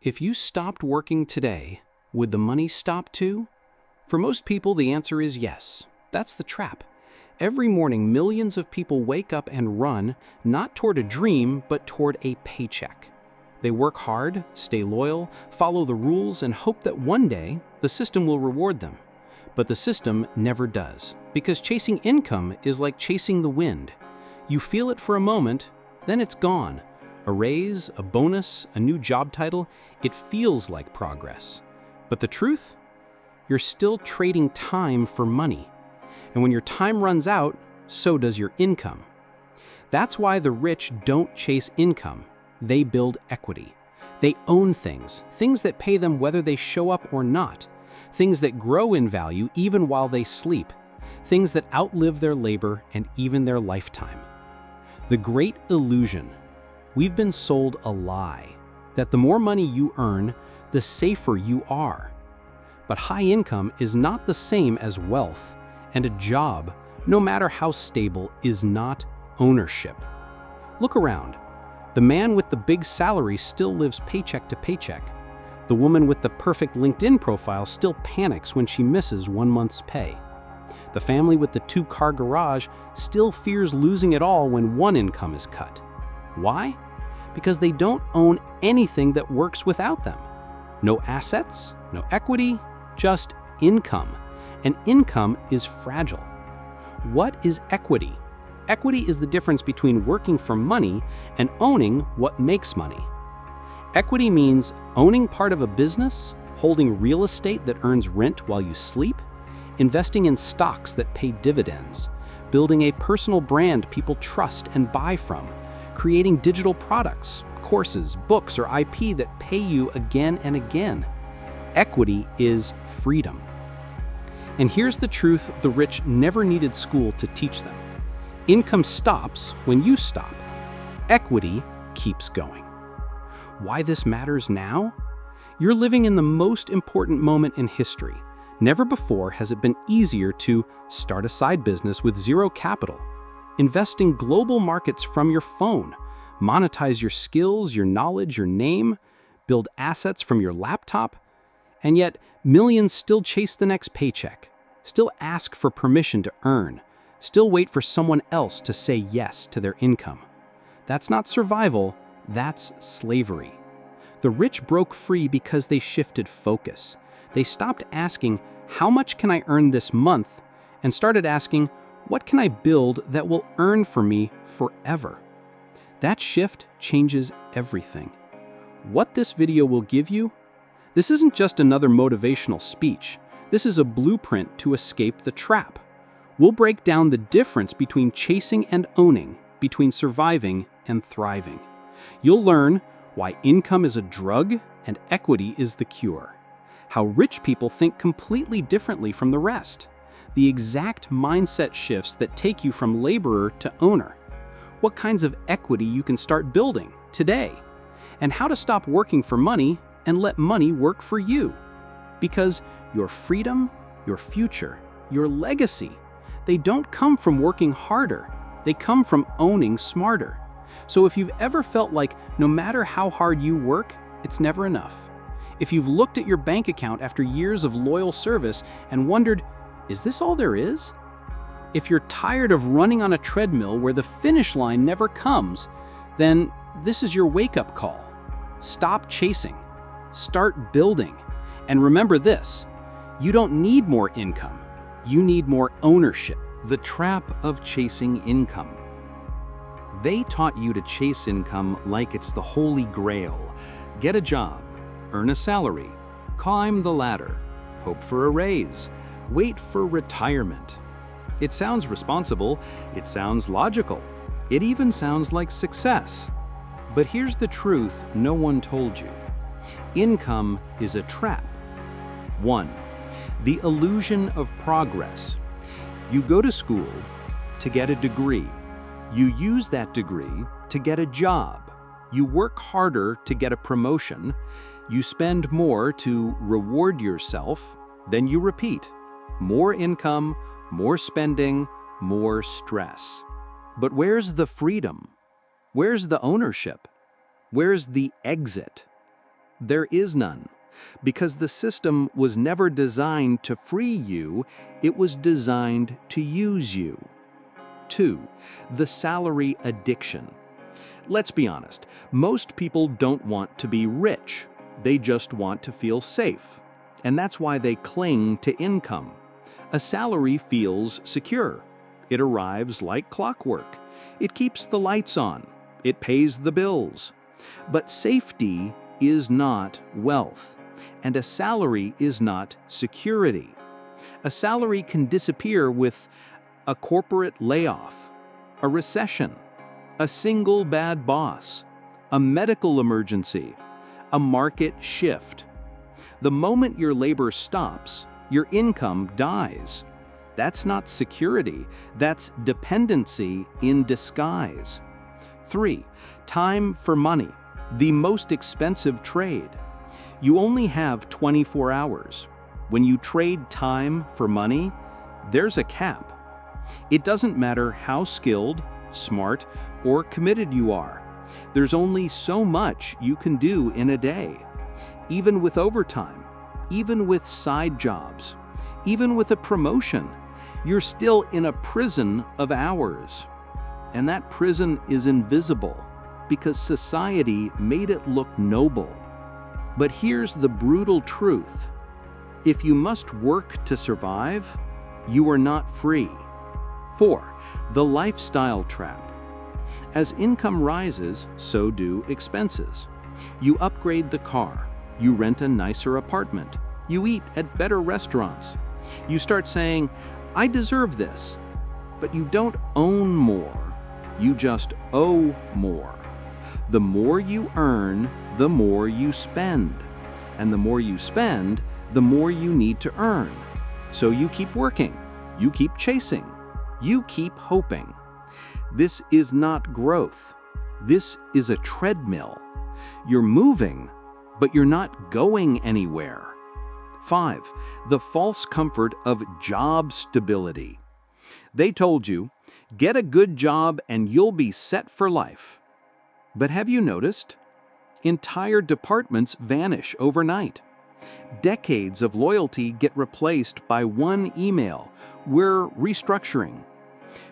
If you stopped working today, would the money stop too? For most people, the answer is yes. That's the trap. Every morning, millions of people wake up and run, not toward a dream, but toward a paycheck. They work hard, stay loyal, follow the rules, and hope that one day the system will reward them. But the system never does, because chasing income is like chasing the wind. You feel it for a moment, then it's gone. A raise, a bonus, a new job title, it feels like progress. But the truth? You're still trading time for money. And when your time runs out, so does your income. That's why the rich don't chase income. They build equity. They own things that pay them whether they show up or not, things that grow in value even while they sleep, things that outlive their labor and even their lifetime. The great illusion. We've been sold a lie, that the more money you earn, the safer you are. But high income is not the same as wealth, and a job, no matter how stable, is not ownership. Look around. The man with the big salary still lives paycheck to paycheck. The woman with the perfect LinkedIn profile still panics when she misses 1 month's pay. The family with the 2-car garage still fears losing it all when one income is cut. Why? Because they don't own anything that works without them. No assets, no equity, just income. And income is fragile. What is equity? Equity is the difference between working for money and owning what makes money. Equity means owning part of a business, holding real estate that earns rent while you sleep, investing in stocks that pay dividends, building a personal brand people trust and buy from, creating digital products, courses, books, or IP that pay you again and again. Equity is freedom. And here's the truth the rich never needed school to teach them. Income stops when you stop. Equity keeps going. Why this matters now? You're living in the most important moment in history. Never before has it been easier to start a side business with zero capital, invest in global markets from your phone, monetize your skills, your knowledge, your name, build assets from your laptop. And yet, millions still chase the next paycheck, still ask for permission to earn, still wait for someone else to say yes to their income. That's not survival, that's slavery. The rich broke free because they shifted focus. They stopped asking, how much can I earn this month? And started asking, what can I build that will earn for me forever? That shift changes everything. What this video will give you? This isn't just another motivational speech. This is a blueprint to escape the trap. We'll break down the difference between chasing and owning, between surviving and thriving. You'll learn why income is a drug and equity is the cure. How rich people think completely differently from the rest. The exact mindset shifts that take you from laborer to owner. What kinds of equity you can start building today. And how to stop working for money and let money work for you. Because your freedom, your future, your legacy, they don't come from working harder. They come from owning smarter. So if you've ever felt like no matter how hard you work, it's never enough. If you've looked at your bank account after years of loyal service and wondered, is this all there is? If you're tired of running on a treadmill where the finish line never comes, then this is your wake-up call. Stop chasing. Start building. And remember this, you don't need more income. You need more ownership. The trap of chasing income. They taught you to chase income like it's the holy grail. Get a job, earn a salary, climb the ladder, hope for a raise, wait for retirement. It sounds responsible, it sounds logical, it even sounds like success. But here's the truth no one told you. Income is a trap. 1. The illusion of progress. You go to school to get a degree. You use that degree to get a job. You work harder to get a promotion. You spend more to reward yourself. Then you repeat. More income, more spending, more stress. But where's the freedom? Where's the ownership? Where's the exit? There is none, because the system was never designed to free you, it was designed to use you. 2. The salary addiction. Let's be honest, most people don't want to be rich. They just want to feel safe. And that's why they cling to income. A salary feels secure. It arrives like clockwork. It keeps the lights on. It pays the bills. But safety is not wealth, and a salary is not security. A salary can disappear with a corporate layoff, a recession, a single bad boss, a medical emergency, a market shift. The moment your labor stops, your income dies. That's not security, that's dependency in disguise. 3. Time for money, the most expensive trade. You only have 24 hours. When you trade time for money, there's a cap. It doesn't matter how skilled, smart, or committed you are. There's only so much you can do in a day. Even with overtime, even with side jobs, even with a promotion, you're still in a prison of hours. And that prison is invisible because society made it look noble. But here's the brutal truth. If you must work to survive, you are not free. 4. The lifestyle trap. As income rises, so do expenses. You upgrade the car, you rent a nicer apartment, you eat at better restaurants. You start saying, I deserve this. But you don't own more, you just owe more. The more you earn, the more you spend. And the more you spend, the more you need to earn. So you keep working, you keep chasing, you keep hoping. This is not growth. This is a treadmill. You're moving, but you're not going anywhere. 5. The false comfort of job stability. They told you, get a good job and you'll be set for life. But have you noticed? Entire departments vanish overnight. Decades of loyalty get replaced by one email, we're restructuring.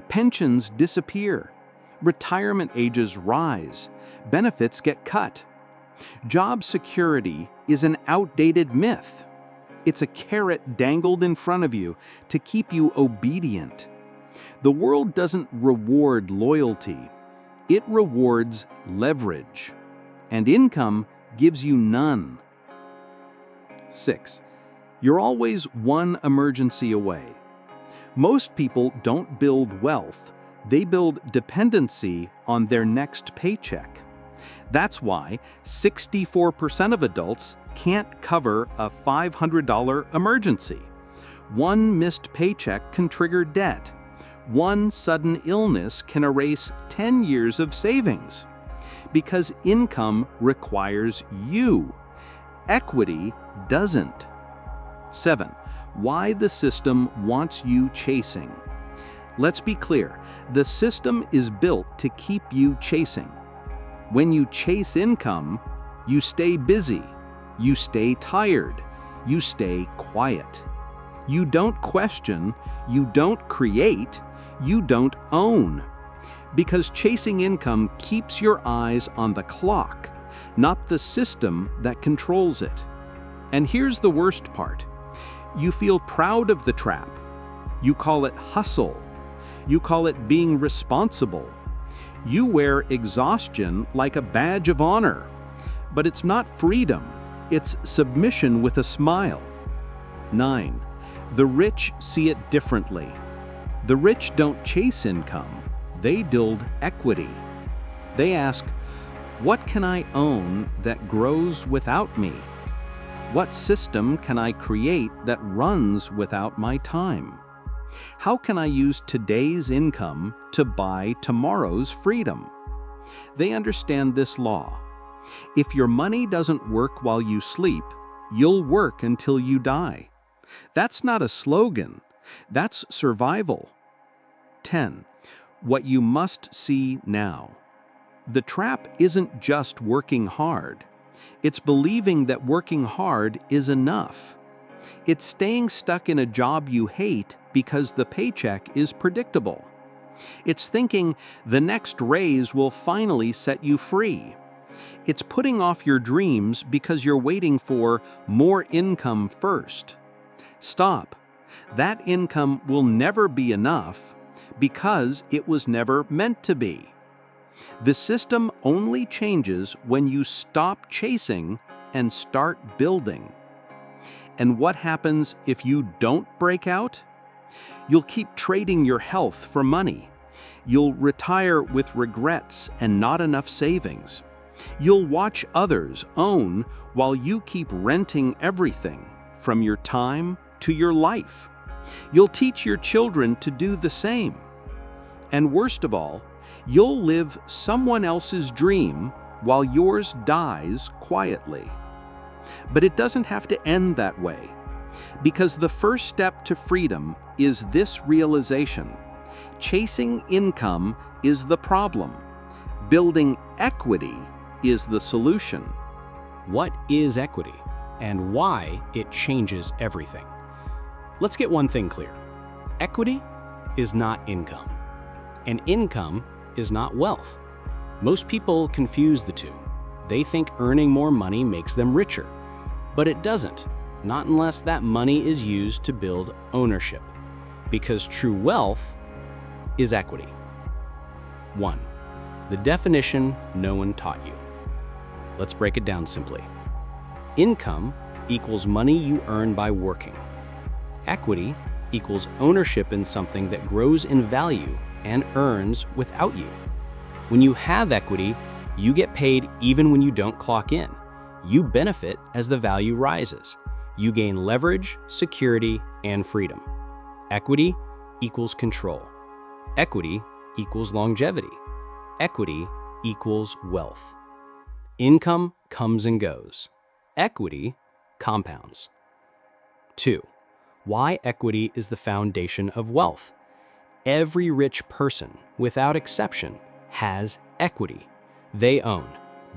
Pensions disappear. Retirement ages rise. Benefits get cut. Job security is an outdated myth. It's a carrot dangled in front of you to keep you obedient. The world doesn't reward loyalty. It rewards leverage. And income gives you none. 6. You're always one emergency away. Most people don't build wealth, they build dependency on their next paycheck. That's why 64% of adults can't cover a $500 emergency. One missed paycheck can trigger debt. One sudden illness can erase 10 years of savings. Because income requires you. Equity doesn't. 7. Why the system wants you chasing. Let's be clear, the system is built to keep you chasing. When you chase income, you stay busy, you stay tired, you stay quiet. You don't question, you don't create, you don't own. Because chasing income keeps your eyes on the clock, not the system that controls it. And here's the worst part. You feel proud of the trap. You call it hustle. You call it being responsible. You wear exhaustion like a badge of honor. But it's not freedom. It's submission with a smile. 9. The rich see it differently. The rich don't chase income. They build equity. They ask, what can I own that grows without me? What system can I create that runs without my time? How can I use today's income to buy tomorrow's freedom? They understand this law. If your money doesn't work while you sleep, you'll work until you die. That's not a slogan. That's survival. 10. What you must see now. The trap isn't just working hard. It's believing that working hard is enough. It's staying stuck in a job you hate because the paycheck is predictable. It's thinking the next raise will finally set you free. It's putting off your dreams because you're waiting for more income first. Stop. That income will never be enough because it was never meant to be. The system only changes when you stop chasing and start building. And what happens if you don't break out? You'll keep trading your health for money. You'll retire with regrets and not enough savings. You'll watch others own while you keep renting everything, from your time to your life. You'll teach your children to do the same. And worst of all, you'll live someone else's dream while yours dies quietly. But it doesn't have to end that way, because the first step to freedom is this realization: chasing income is the problem. Building equity is the solution. What is equity and why it changes everything? Let's get one thing clear. Equity is not income, and income is not wealth. Most people confuse the two. They think earning more money makes them richer, but it doesn't, not unless that money is used to build ownership, because true wealth is equity. 1. The definition no one taught you. Let's break it down simply. Income equals money you earn by working. Equity equals ownership in something that grows in value and earns without you. When you have equity, you get paid even when you don't clock in. You benefit as the value rises. You gain leverage, security, and freedom. Equity equals control. Equity equals longevity. Equity equals wealth. Income comes and goes. Equity compounds. 2. Why equity is the foundation of wealth. Every rich person, without exception, has equity. They own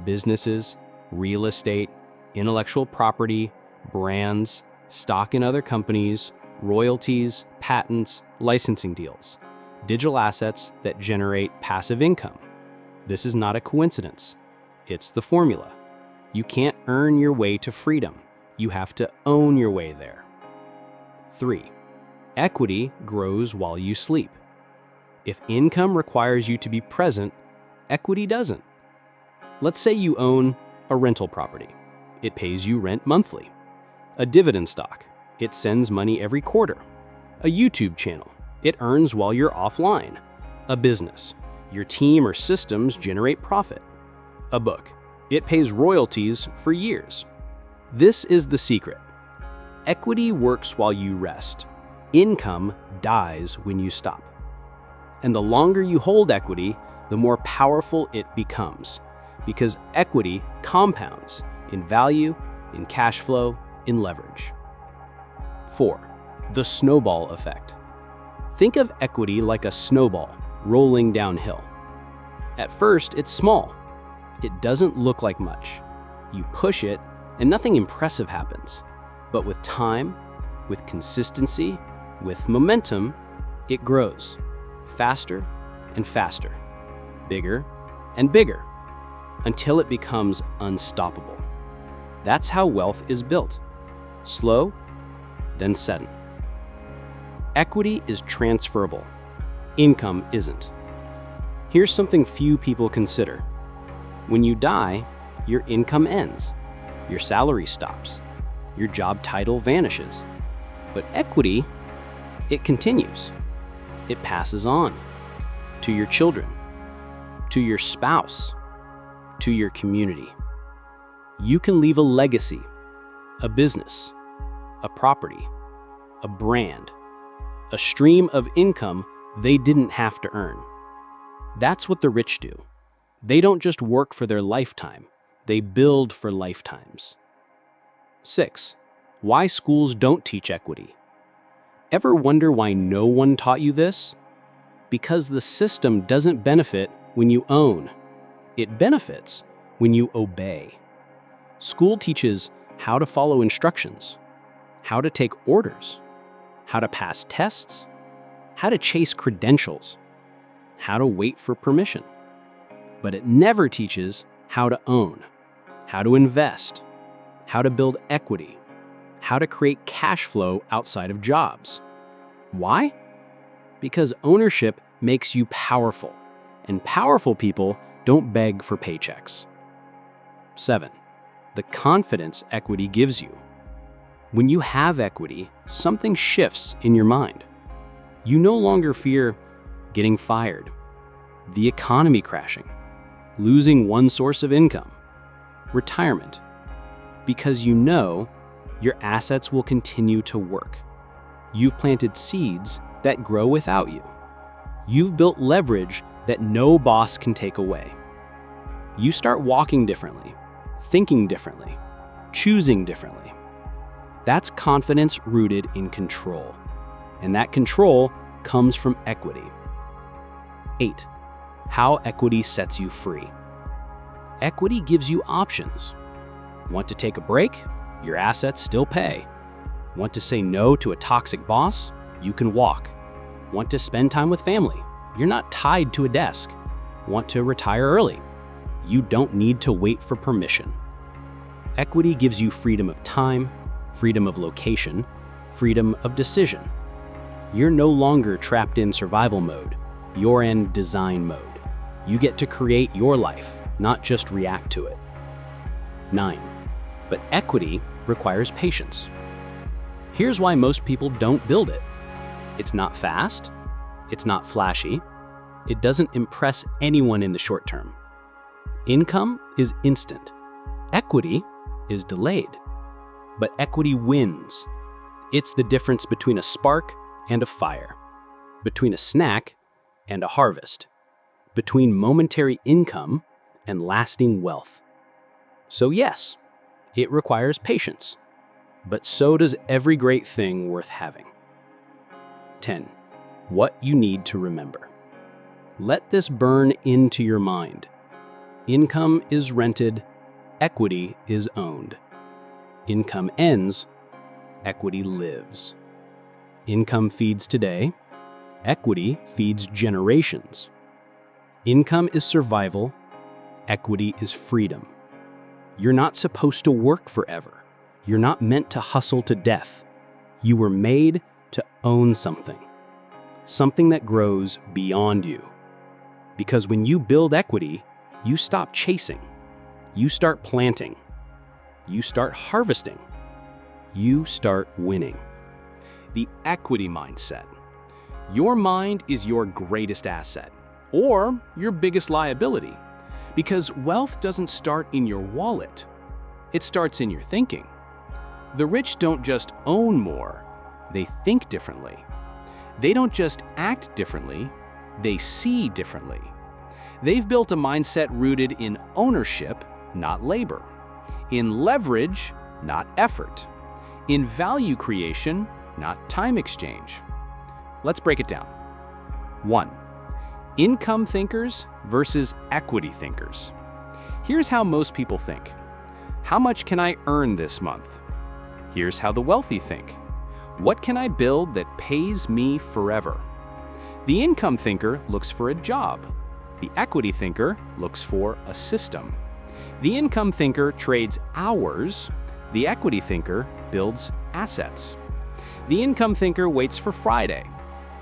businesses, real estate, intellectual property, brands, stock in other companies, royalties, patents, licensing deals, digital assets that generate passive income. This is not a coincidence. It's the formula. You can't earn your way to freedom. You have to own your way there. 3. Equity grows while you sleep. If income requires you to be present, equity doesn't. Let's say you own a rental property. It pays you rent monthly. A dividend stock. It sends money every quarter. A YouTube channel. It earns while you're offline. A business. Your team or systems generate profit. A book. It pays royalties for years. This is the secret. Equity works while you rest. Income dies when you stop. And the longer you hold equity, the more powerful it becomes, because equity compounds in value, in cash flow, in leverage. 4. The snowball effect. Think of equity like a snowball rolling downhill. At first, it's small. It doesn't look like much. You push it, and nothing impressive happens. But with time, with consistency, with momentum, it grows faster and faster, bigger and bigger, until it becomes unstoppable. That's how wealth is built. Slow, then sudden. Equity is transferable. Income isn't. Here's something few people consider. When you die, your income ends. Your salary stops. Your job title vanishes. But equity, it continues. It passes on to your children, to your spouse, to your community. You can leave a legacy, a business, a property, a brand, a stream of income they didn't have to earn. That's what the rich do. They don't just work for their lifetime, they build for lifetimes. 6. Why schools don't teach equity. Ever wonder why no one taught you this? Because the system doesn't benefit when you own. It benefits when you obey. School teaches how to follow instructions, how to take orders, how to pass tests, how to chase credentials, how to wait for permission. But it never teaches how to own, how to invest, how to build equity, how to create cash flow outside of jobs. Why? Because ownership makes you powerful, and powerful people don't beg for paychecks. 7. The confidence equity gives you. When you have equity, something shifts in your mind. You no longer fear getting fired, the economy crashing, losing one source of income, retirement, because you know your assets will continue to work. You've planted seeds that grow without you. You've built leverage that no boss can take away. You start walking differently, thinking differently, choosing differently. That's confidence rooted in control, and that control comes from equity. 8. How equity sets you free. Equity gives you options. Want to take a break? Your assets still pay. Want to say no to a toxic boss? You can walk. Want to spend time with family? You're not tied to a desk. Want to retire early? You don't need to wait for permission. Equity gives you freedom of time, freedom of location, freedom of decision. You're no longer trapped in survival mode. You're in design mode. You get to create your life, not just react to it. 9. But equity requires patience. Here's why most people don't build it. It's not fast. It's not flashy. It doesn't impress anyone in the short term. Income is instant. Equity is delayed. But equity wins. It's the difference between a spark and a fire, between a snack and a harvest, between momentary income and lasting wealth. So yes, it requires patience, but so does every great thing worth having. 10. What you need to remember. Let this burn into your mind. Income is rented, equity is owned. Income ends, equity lives. Income feeds today, equity feeds generations. Income is survival, equity is freedom. You're not supposed to work forever. You're not meant to hustle to death. You were made to own something that grows beyond you. Because when you build equity, you stop chasing. You start planting. You start harvesting. You start winning. The equity mindset. Your mind is your greatest asset, or your biggest liability, because wealth doesn't start in your wallet. It starts in your thinking. The rich don't just own more, they think differently. They don't just act differently, they see differently. They've built a mindset rooted in ownership, not labor, in leverage, not effort, in value creation, not time exchange. Let's break it down. 1. Income thinkers versus equity thinkers. Here's how most people think. How much can I earn this month? Here's how the wealthy think. What can I build that pays me forever? The income thinker looks for a job. The equity thinker looks for a system. The income thinker trades hours. The equity thinker builds assets. The income thinker waits for Friday.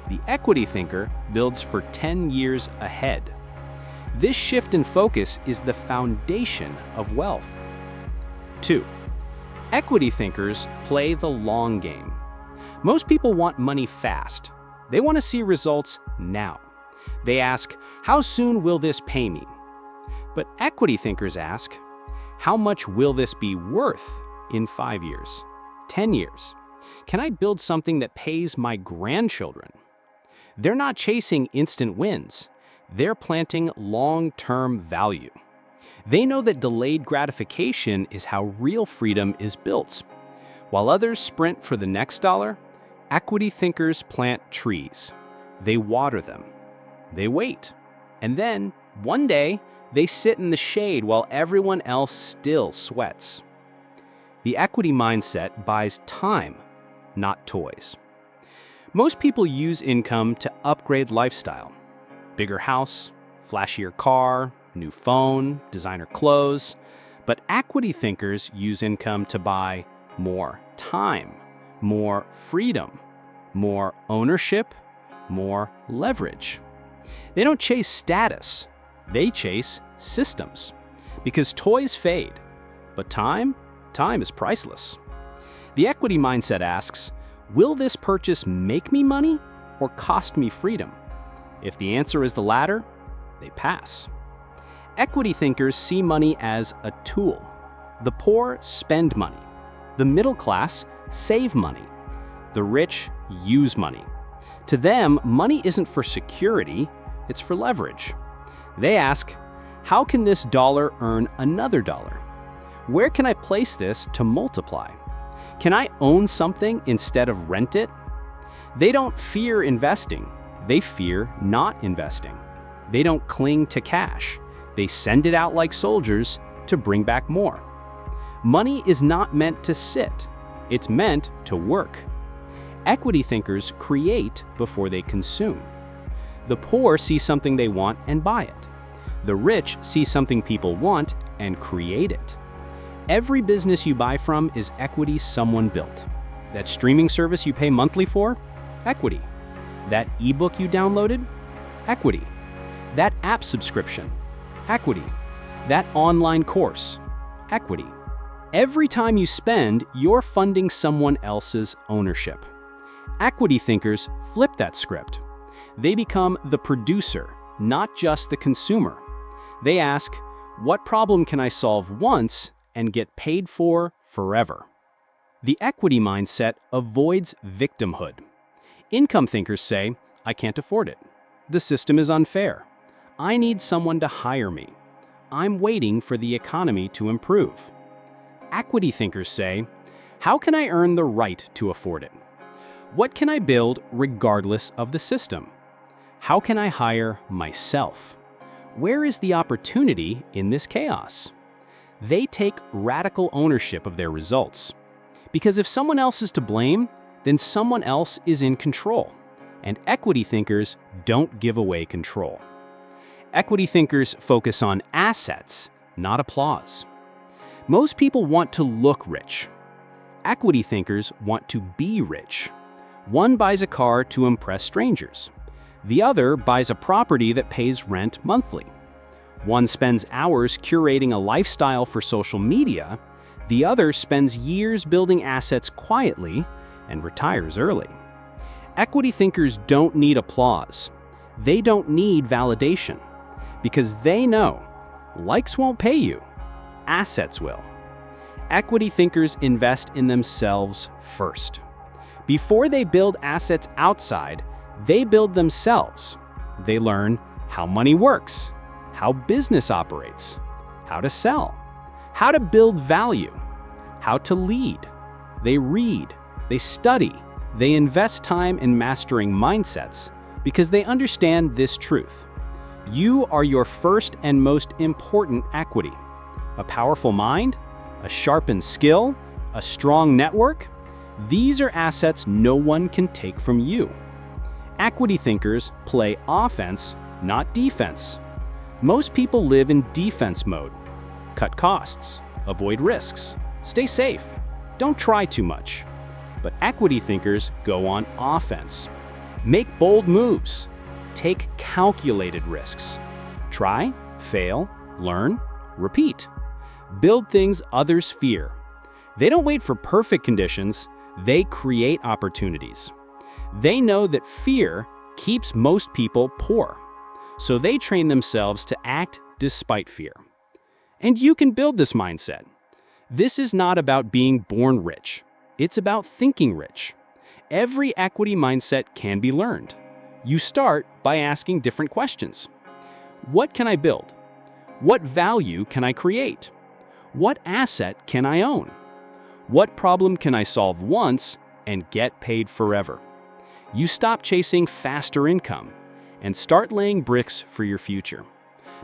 The equity thinker builds for 10 years ahead. This shift in focus is the foundation of wealth. 2. Equity thinkers play the long game. Most people want money fast. They want to see results now. They ask, how soon will this pay me? But equity thinkers ask, how much will this be worth in 5 years, 10 years? Can I build something that pays my grandchildren? They're not chasing instant wins. They're planting long-term value. They know that delayed gratification is how real freedom is built. While others sprint for the next dollar, equity thinkers plant trees. They water them. They wait. And then, one day, they sit in the shade while everyone else still sweats. The equity mindset buys time, not toys. Most people use income to upgrade lifestyle. Bigger house, flashier car, new phone, designer clothes. But equity thinkers use income to buy more time, more freedom, more ownership, more leverage. They don't chase status, they chase systems. Because toys fade, but time is priceless. The equity mindset asks, will this purchase make me money or cost me freedom? If the answer is the latter, they pass. Equity thinkers see money as a tool. The poor spend money. The middle class save money. The rich use money. To them, money isn't for security, it's for leverage. They ask, how can this dollar earn another dollar? Where can I place this to multiply? Can I own something instead of rent it? They don't fear investing, they fear not investing. They don't cling to cash. They send it out like soldiers to bring back more. Money is not meant to sit, it's meant to work. Equity thinkers create before they consume. The poor see something they want and buy it. The rich see something people want and create it. Every business you buy from is equity someone built. That streaming service you pay monthly for? Equity. That ebook you downloaded? Equity. That app subscription? Equity. That online course? Equity. Every time you spend, you're funding someone else's ownership. Equity thinkers flip that script. They become the producer, not just the consumer. They ask, what problem can I solve once and get paid for forever? The equity mindset avoids victimhood. Income thinkers say, I can't afford it. The system is unfair. I need someone to hire me. I'm waiting for the economy to improve. Equity thinkers say, how can I earn the right to afford it? What can I build regardless of the system? How can I hire myself? Where is the opportunity in this chaos? They take radical ownership of their results. Because if someone else is to blame, then someone else is in control. And equity thinkers don't give away control. Equity thinkers focus on assets, not applause. Most people want to look rich. Equity thinkers want to be rich. One buys a car to impress strangers. The other buys a property that pays rent monthly. One spends hours curating a lifestyle for social media. The other spends years building assets quietly and retires early. Equity thinkers don't need applause. They don't need validation. Because they know likes won't pay you, assets will. Equity thinkers invest in themselves first. Before they build assets outside, they build themselves. They learn how money works, how business operates, how to sell, how to build value, how to lead. They read, they study, they invest time in mastering mindsets because they understand this truth. You are your first and most important equity. A powerful mind, a sharpened skill, a strong network. These are assets no one can take from you. Equity thinkers play offense, not defense. Most people live in defense mode. Cut costs, avoid risks, stay safe, don't try too much. But equity thinkers go on offense. Make bold moves. Take calculated risks. Try, fail, learn, repeat. Build things others fear. They don't wait for perfect conditions, they create opportunities. They know that fear keeps most people poor, so they train themselves to act despite fear. And you can build this mindset. This is not about being born rich, it's about thinking rich. Every equity mindset can be learned. You start by asking different questions. What can I build? What value can I create? What asset can I own? What problem can I solve once and get paid forever? You stop chasing faster income and start laying bricks for your future.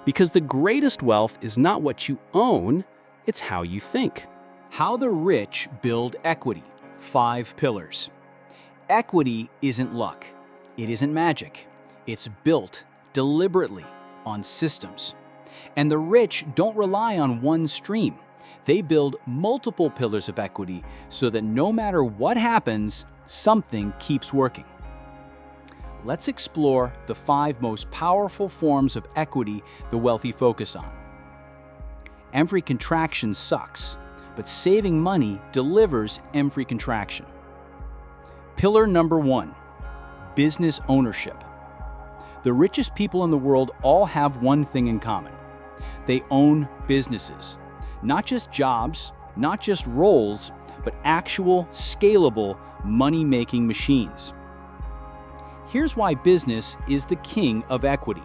Because the greatest wealth is not what you own, it's how you think. How the rich build equity. 5 pillars. Equity isn't luck. It isn't magic. It's built deliberately on systems. And the rich don't rely on one stream. They build multiple pillars of equity so that no matter what happens, something keeps working. Let's explore the 5 most powerful forms of equity the wealthy focus on. Every contraction sucks, but saving money delivers every contraction. Pillar number 1, business ownership. The richest people in the world all have one thing in common. They own businesses. Not just jobs, not just roles, but actual, scalable, money-making machines. Here's why business is the king of equity.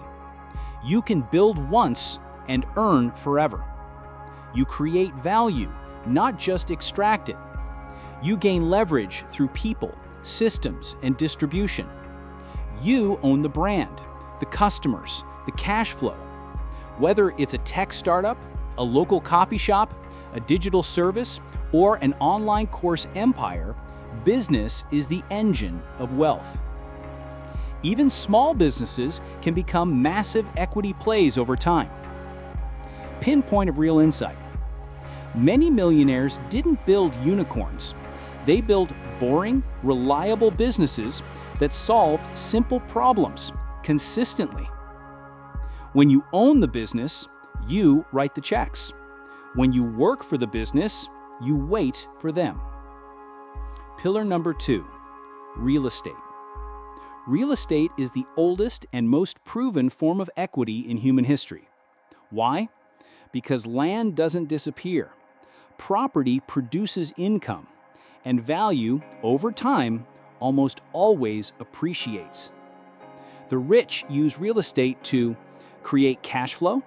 You can build once and earn forever. You create value, not just extract it. You gain leverage through people, systems, and distribution. You own the brand, the customers, the cash flow. Whether it's a tech startup, a local coffee shop, a digital service, or an online course empire, business is the engine of wealth. Even small businesses can become massive equity plays over time. Pinpoint of real insight. Many millionaires didn't build unicorns. They built boring, reliable businesses that solved simple problems consistently. When you own the business, you write the checks. When you work for the business, you wait for them. Pillar number 2, real estate. Real estate is the oldest and most proven form of equity in human history. Why? Because land doesn't disappear. Property produces income, and value, over time, almost always appreciates. The rich use real estate to create cash flow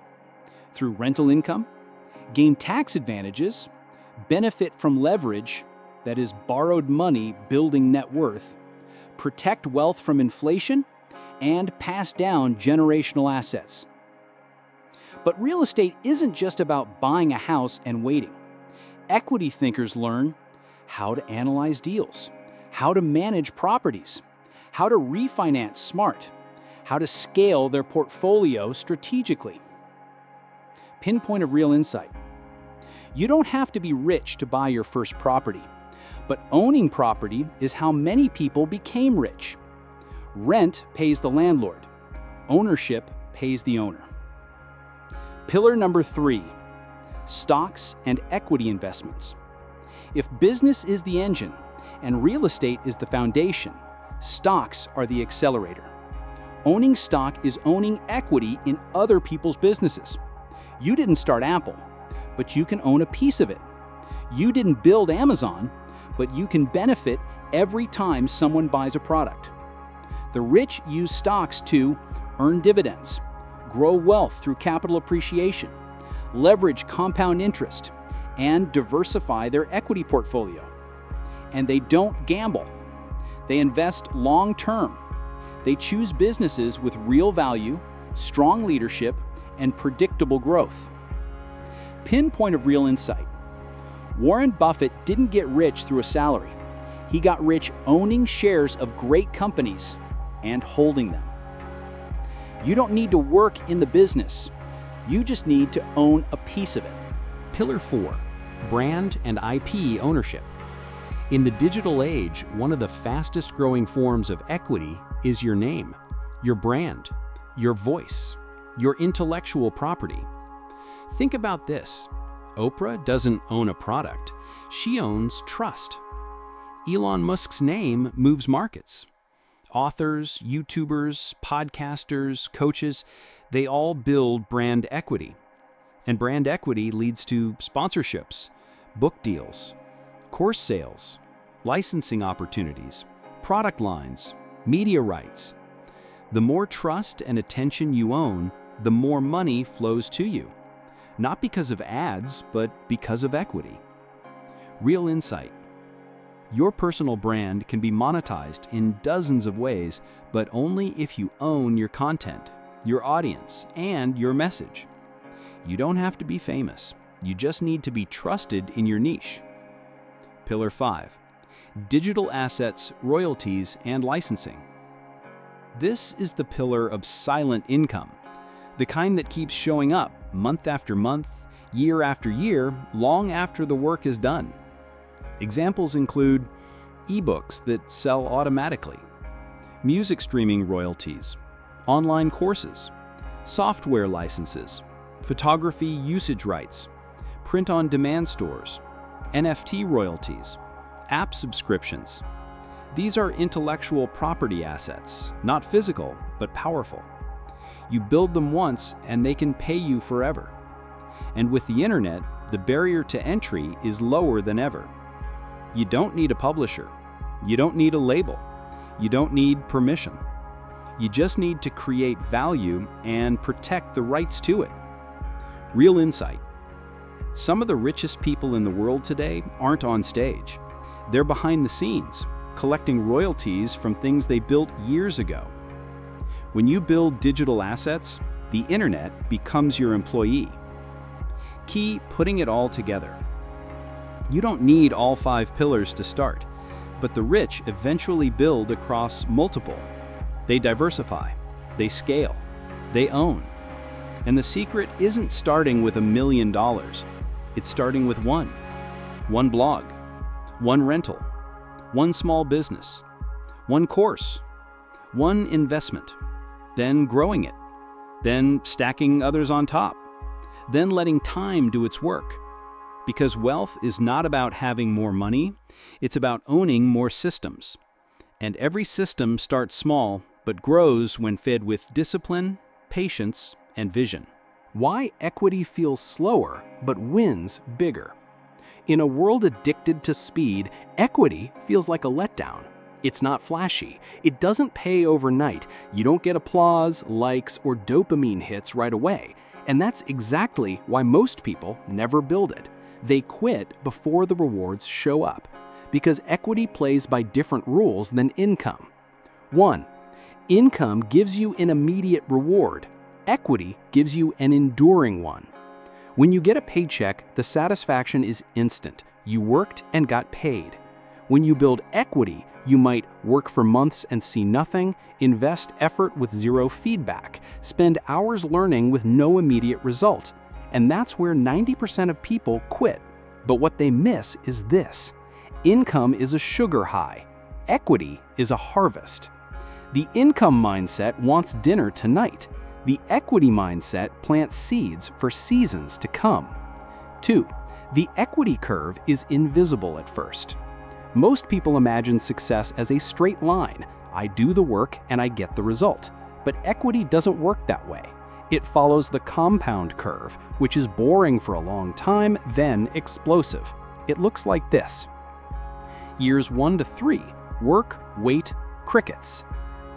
through rental income, gain tax advantages, benefit from leverage, that is borrowed money building net worth, protect wealth from inflation, and pass down generational assets. But real estate isn't just about buying a house and waiting. Equity thinkers learn how to analyze deals, how to manage properties, how to refinance smart, how to scale their portfolio strategically. Pinpoint of real insight. You don't have to be rich to buy your first property, but owning property is how many people became rich. Rent pays the landlord. Ownership pays the owner. Pillar number 3, stocks and equity investments. If business is the engine and real estate is the foundation, stocks are the accelerator. Owning stock is owning equity in other people's businesses. You didn't start Apple, but you can own a piece of it. You didn't build Amazon, but you can benefit every time someone buys a product. The rich use stocks to earn dividends, grow wealth through capital appreciation, leverage compound interest, and diversify their equity portfolio. And they don't gamble. They invest long-term. They choose businesses with real value, strong leadership, and predictable growth. Pinpoint of real insight. Warren Buffett didn't get rich through a salary. He got rich owning shares of great companies and holding them. You don't need to work in the business. You just need to own a piece of it. Pillar 4, brand and IP ownership. In the digital age, one of the fastest growing forms of equity is your name, your brand, your voice, your intellectual property. Think about this. Oprah doesn't own a product. She owns trust. Elon Musk's name moves markets. Authors, YouTubers, podcasters, coaches, they all build brand equity. And brand equity leads to sponsorships, book deals, course sales, licensing opportunities, product lines, media rights. The more trust and attention you own, the more money flows to you. Not because of ads, but because of equity. Real insight. Your personal brand can be monetized in dozens of ways, but only if you own your content, your audience, and your message. You don't have to be famous. You just need to be trusted in your niche. Pillar 5. Digital assets, royalties, and licensing. This is the pillar of silent income, the kind that keeps showing up month after month, year after year, long after the work is done. Examples include ebooks that sell automatically, music streaming royalties, online courses, software licenses, photography usage rights, print-on-demand stores, NFT royalties, app subscriptions. These are intellectual property assets, not physical, but powerful. You build them once and they can pay you forever. And with the internet, the barrier to entry is lower than ever. You don't need a publisher. You don't need a label. You don't need permission. You just need to create value and protect the rights to it. Real insight. Some of the richest people in the world today aren't on stage. They're behind the scenes, collecting royalties from things they built years ago. When you build digital assets, the internet becomes your employee. Key, putting it all together. You don't need all 5 pillars to start, but the rich eventually build across multiple. They diversify, they scale, they own. And the secret isn't starting with $1 million. It's starting with one blog, one rental, one small business, one course, one investment, then growing it, then stacking others on top, then letting time do its work. Because wealth is not about having more money, it's about owning more systems. And every system starts small, but grows when fed with discipline, patience, and vision. Why equity feels slower but wins bigger. In a world addicted to speed, equity feels like a letdown. It's not flashy. It doesn't pay overnight. You don't get applause, likes, or dopamine hits right away. And that's exactly why most people never build it. They quit before the rewards show up, because equity plays by different rules than income. 1. Income gives you an immediate reward. Equity gives you an enduring one. When you get a paycheck, the satisfaction is instant. You worked and got paid. When you build equity, you might work for months and see nothing, invest effort with zero feedback, spend hours learning with no immediate result. And that's where 90% of people quit. But what they miss is this. Income is a sugar high. Equity is a harvest. The income mindset wants dinner tonight. The equity mindset plants seeds for seasons to come. 2. The equity curve is invisible at first. Most people imagine success as a straight line. I do the work and I get the result. But equity doesn't work that way. It follows the compound curve, which is boring for a long time, then explosive. It looks like this. Years 1 to 3, work, wait, crickets.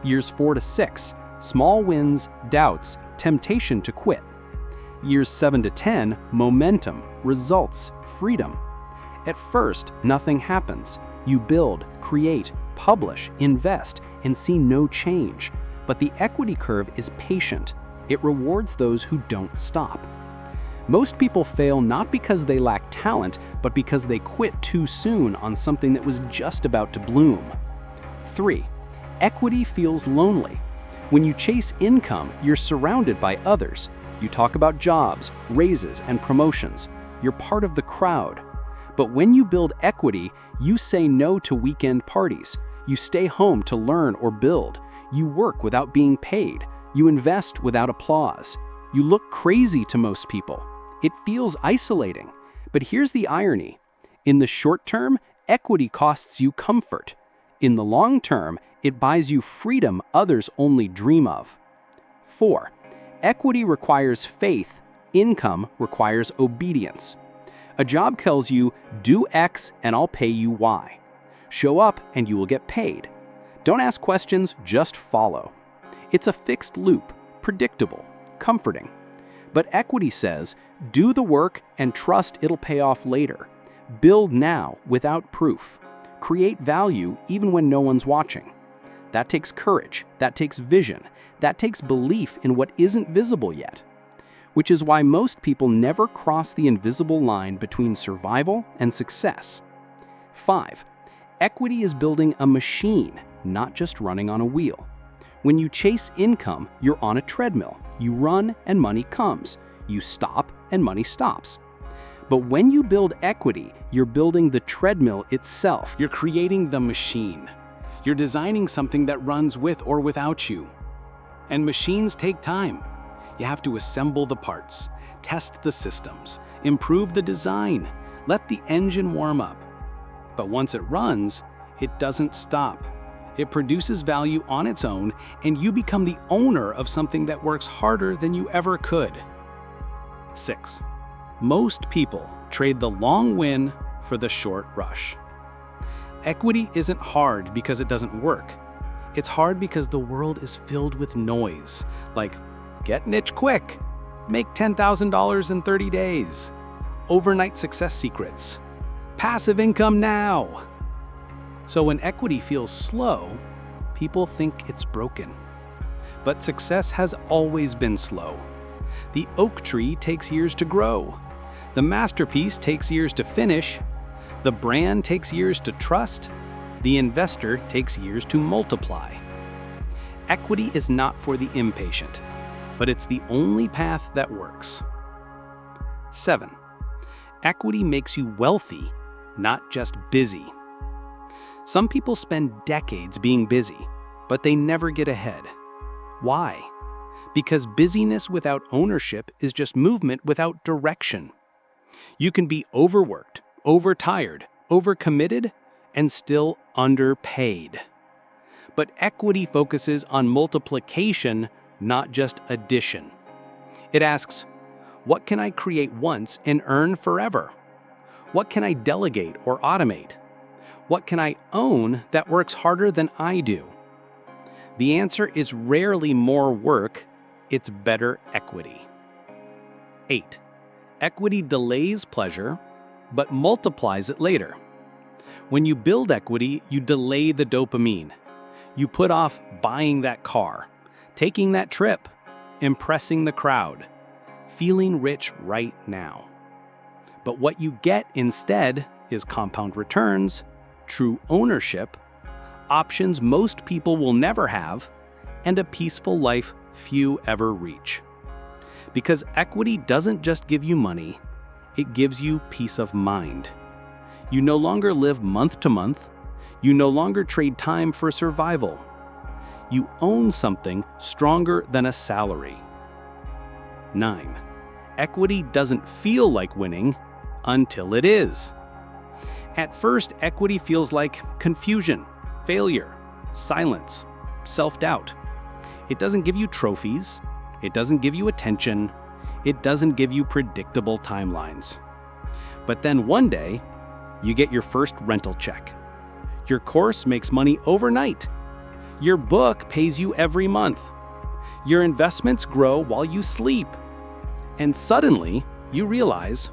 Years 4 to 6, small wins, doubts, temptation to quit. Years 7 to 10, momentum, results, freedom. At first, nothing happens. You build, create, publish, invest, and see no change. But the equity curve is patient. It rewards those who don't stop. Most people fail not because they lack talent, but because they quit too soon on something that was just about to bloom. 3. Equity feels lonely. When you chase income, you're surrounded by others. You talk about jobs, raises, and promotions. You're part of the crowd. But when you build equity, you say no to weekend parties. You stay home to learn or build. You work without being paid. You invest without applause. You look crazy to most people. It feels isolating. But here's the irony. In the short term, equity costs you comfort. In the long term, it buys you freedom others only dream of. 4. Equity requires faith. Income requires obedience. A job tells you, do X and I'll pay you Y. Show up and you will get paid. Don't ask questions, just follow. It's a fixed loop, predictable, comforting. But equity says, do the work and trust it'll pay off later. Build now without proof. Create value even when no one's watching. That takes courage, that takes vision, that takes belief in what isn't visible yet. Which is why most people never cross the invisible line between survival and success. 5. Equity is building a machine, not just running on a wheel. When you chase income, you're on a treadmill. You run and money comes. You stop and money stops. But when you build equity, you're building the treadmill itself. You're creating the machine. You're designing something that runs with or without you. And machines take time. You have to assemble the parts, test the systems, improve the design, let the engine warm up. But once it runs, it doesn't stop. It produces value on its own, and you become the owner of something that works harder than you ever could. 6. Most people trade the long win for the short rush. Equity isn't hard because it doesn't work. It's hard because the world is filled with noise, like get rich quick, make $10,000 in 30 days, overnight success secrets, passive income now. So when equity feels slow, people think it's broken. But success has always been slow. The oak tree takes years to grow. The masterpiece takes years to finish. The brand takes years to trust. The investor takes years to multiply. Equity is not for the impatient, but it's the only path that works. 7. Equity makes you wealthy, not just busy. Some people spend decades being busy, but they never get ahead. Why? Because busyness without ownership is just movement without direction. You can be overworked, overtired, overcommitted, and still underpaid. But equity focuses on multiplication, not just addition. It asks, what can I create once and earn forever? What can I delegate or automate? What can I own that works harder than I do? The answer is rarely more work, it's better equity. 8. Equity delays pleasure, but multiplies it later. When you build equity, you delay the dopamine. You put off buying that car, taking that trip, impressing the crowd, feeling rich right now. But what you get instead is compound returns, true ownership, options most people will never have, and a peaceful life few ever reach. Because equity doesn't just give you money, it gives you peace of mind. You no longer live month to month. You no longer trade time for survival. You own something stronger than a salary. 9. Equity doesn't feel like winning until it is. At first, equity feels like confusion, failure, silence, self-doubt. It doesn't give you trophies. It doesn't give you attention. It doesn't give you predictable timelines. But then one day, you get your first rental check. Your course makes money overnight. Your book pays you every month. Your investments grow while you sleep. And suddenly, you realize,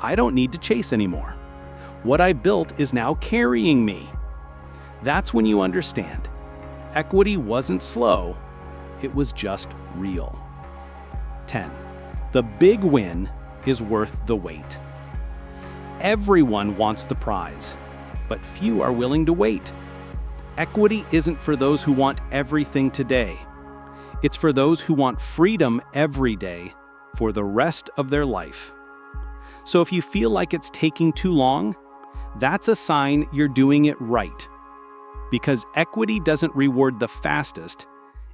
I don't need to chase anymore. What I built is now carrying me. That's when you understand. Equity wasn't slow, it was just real. 10. The big win is worth the wait. Everyone wants the prize, but few are willing to wait. Equity isn't for those who want everything today. It's for those who want freedom every day for the rest of their life. So if you feel like it's taking too long, that's a sign you're doing it right. Because equity doesn't reward the fastest,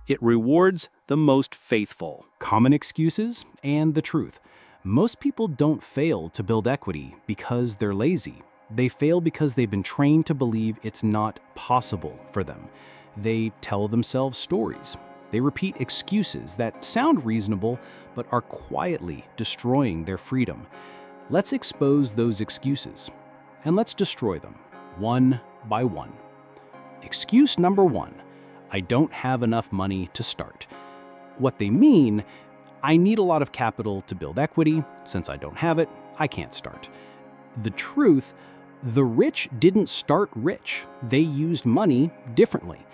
it rewards the most faithful. Common excuses and the truth. Most people don't fail to build equity because they're lazy. They fail because they've been trained to believe it's not possible for them. They tell themselves stories. They repeat excuses that sound reasonable but are quietly destroying their freedom. Let's expose those excuses and let's destroy them one by one. Excuse number 1, I don't have enough money to start. What they mean, I need a lot of capital to build equity. Since I don't have it, I can't start. The truth, the rich didn't start rich. They used money differently.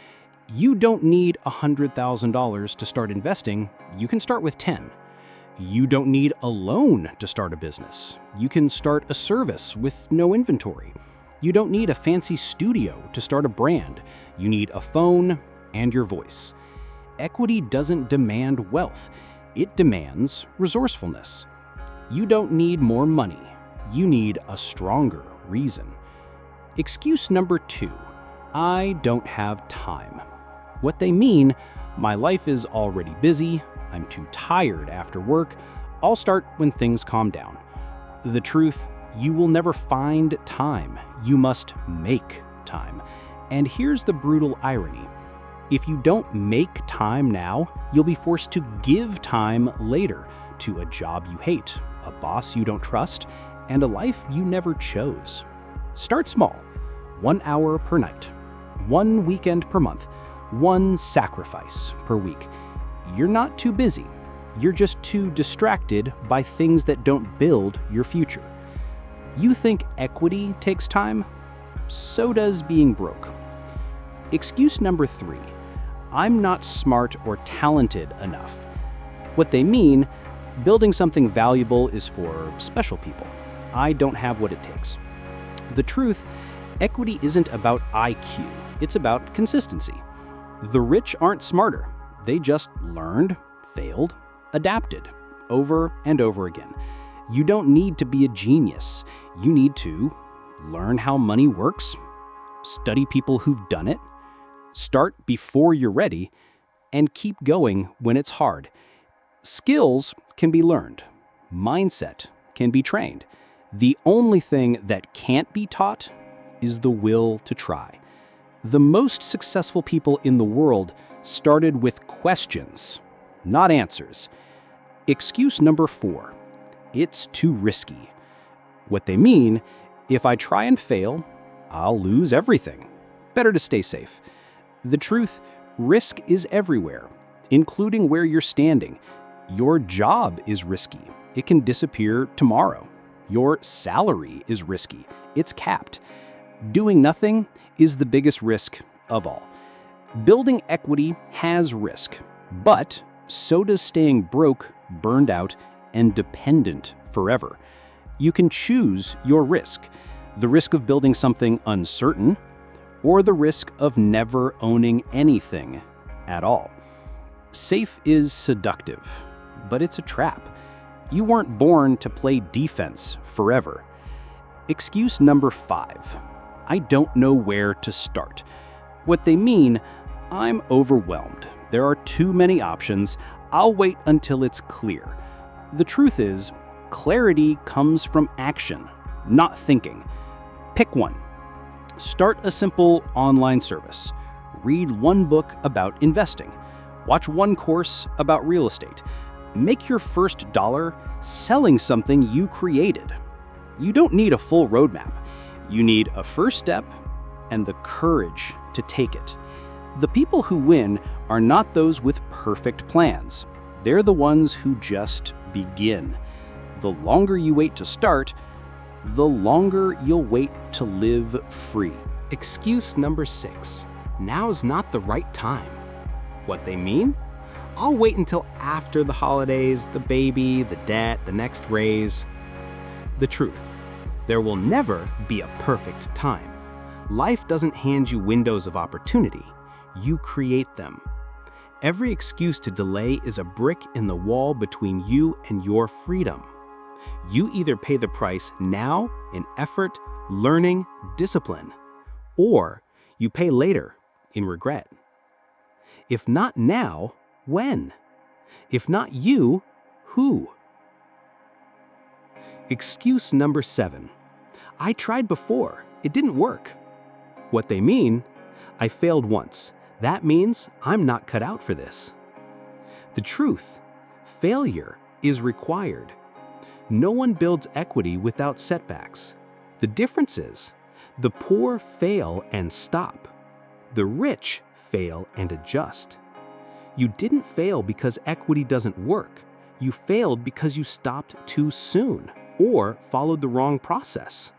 You don't need $100,000 to start investing. You can start with 10. You don't need a loan to start a business. You can start a service with no inventory. You don't need a fancy studio to start a brand. You need a phone and your voice. Equity doesn't demand wealth. It demands resourcefulness. You don't need more money. You need a stronger reason. Excuse number 2, I don't have time. What they mean, my life is already busy, I'm too tired after work, I'll start when things calm down. The truth, you will never find time. You must make time. And here's the brutal irony. If you don't make time now, you'll be forced to give time later to a job you hate, a boss you don't trust, and a life you never chose. Start small. 1 hour per night, 1 weekend per month, 1 sacrifice per week. You're not too busy. You're just too distracted by things that don't build your future. You think equity takes time? So does being broke. Excuse number 3, I'm not smart or talented enough. What they mean, building something valuable is for special people. I don't have what it takes. The truth, equity isn't about IQ, it's about consistency. The rich aren't smarter. They just learned, failed, adapted, over and over again. You don't need to be a genius. You need to learn how money works, study people who've done it, start before you're ready, and keep going when it's hard. Skills can be learned. Mindset can be trained. The only thing that can't be taught is the will to try. The most successful people in the world started with questions, not answers. Excuse number 4, it's too risky. What they mean, if I try and fail, I'll lose everything. Better to stay safe. The truth, risk is everywhere, including where you're standing. Your job is risky. It can disappear tomorrow. Your salary is risky. It's capped. Doing nothing is the biggest risk of all. Building equity has risk, but so does staying broke, burned out, and dependent forever. You can choose your risk. The risk of building something uncertain, or the risk of never owning anything at all. Safe is seductive, but it's a trap. You weren't born to play defense forever. Excuse number 5, I don't know where to start. What they mean, I'm overwhelmed. There are too many options. I'll wait until it's clear. The truth is, clarity comes from action, not thinking. Pick one. Start a simple online service. Read 1 book about investing. Watch 1 course about real estate. Make your first dollar selling something you created. You don't need a full roadmap. You need a first step and the courage to take it. The people who win are not those with perfect plans. They're the ones who just begin. The longer you wait to start, the longer you'll wait to live free. Excuse number 6, now's not the right time. What they mean? I'll wait until after the holidays, the baby, the debt, the next raise. The truth, there will never be a perfect time. Life doesn't hand you windows of opportunity. You create them. Every excuse to delay is a brick in the wall between you and your freedom. You either pay the price now in effort, learning, discipline, or you pay later in regret. If not now, when? If not you, who? Excuse number 7. I tried before. It didn't work. What they mean, I failed once. That means I'm not cut out for this. The truth, failure is required. No one builds equity without setbacks. The difference is, the poor fail and stop. The rich fail and adjust. You didn't fail because equity doesn't work. You failed because you stopped too soon or followed the wrong process.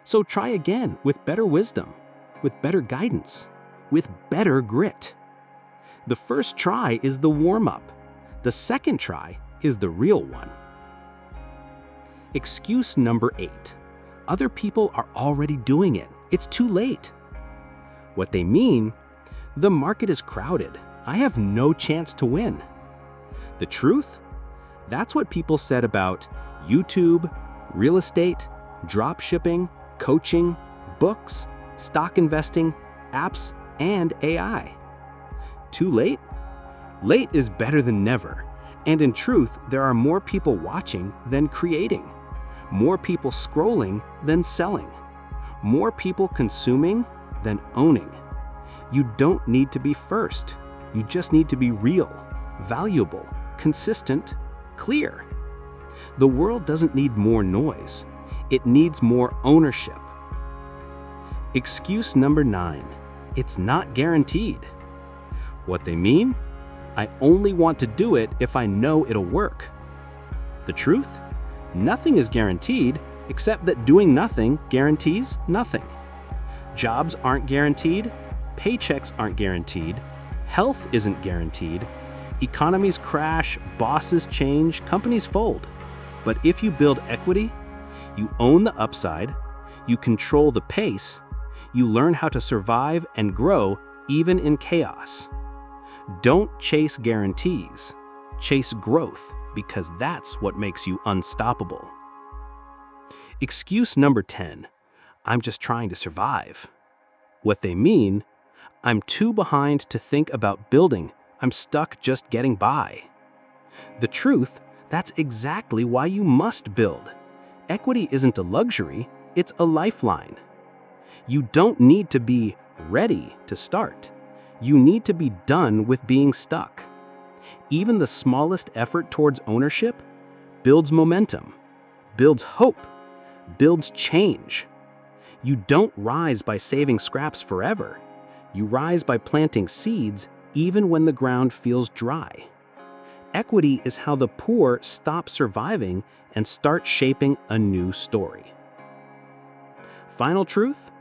So try again with better wisdom, with better guidance, with better grit. The first try is the warm-up. The second try is the real one. Excuse number 8. Other people are already doing it. it's too late. What they mean, the market is crowded. I have no chance to win. The truth? That's what people said about YouTube, real estate, drop shipping, coaching, books, stock investing, apps, and AI. Too late? Late is better than never. And in truth, there are more people watching than creating, more people scrolling than selling, more people consuming than owning. You don't need to be first. You just need to be real, valuable, consistent, clear. The world doesn't need more noise. It needs more ownership. Excuse number 9. It's not guaranteed. What they mean? I only want to do it if I know it'll work. The truth? Nothing is guaranteed except that doing nothing guarantees nothing. Jobs aren't guaranteed, paychecks aren't guaranteed, health isn't guaranteed, economies crash, bosses change, companies fold. But if you build equity, you own the upside, you control the pace, you learn how to survive and grow even in chaos. Don't chase guarantees, chase growth, because that's what makes you unstoppable. Excuse number 10, I'm just trying to survive. What they mean, I'm too behind to think about building, I'm stuck just getting by. The truth, that's exactly why you must build. Equity isn't a luxury, it's a lifeline. You don't need to be ready to start. You need to be done with being stuck. Even the smallest effort towards ownership builds momentum, builds hope, builds change. You don't rise by saving scraps forever. You rise by planting seeds even when the ground feels dry. Equity is how the poor stop surviving and start shaping a new story. Final truth?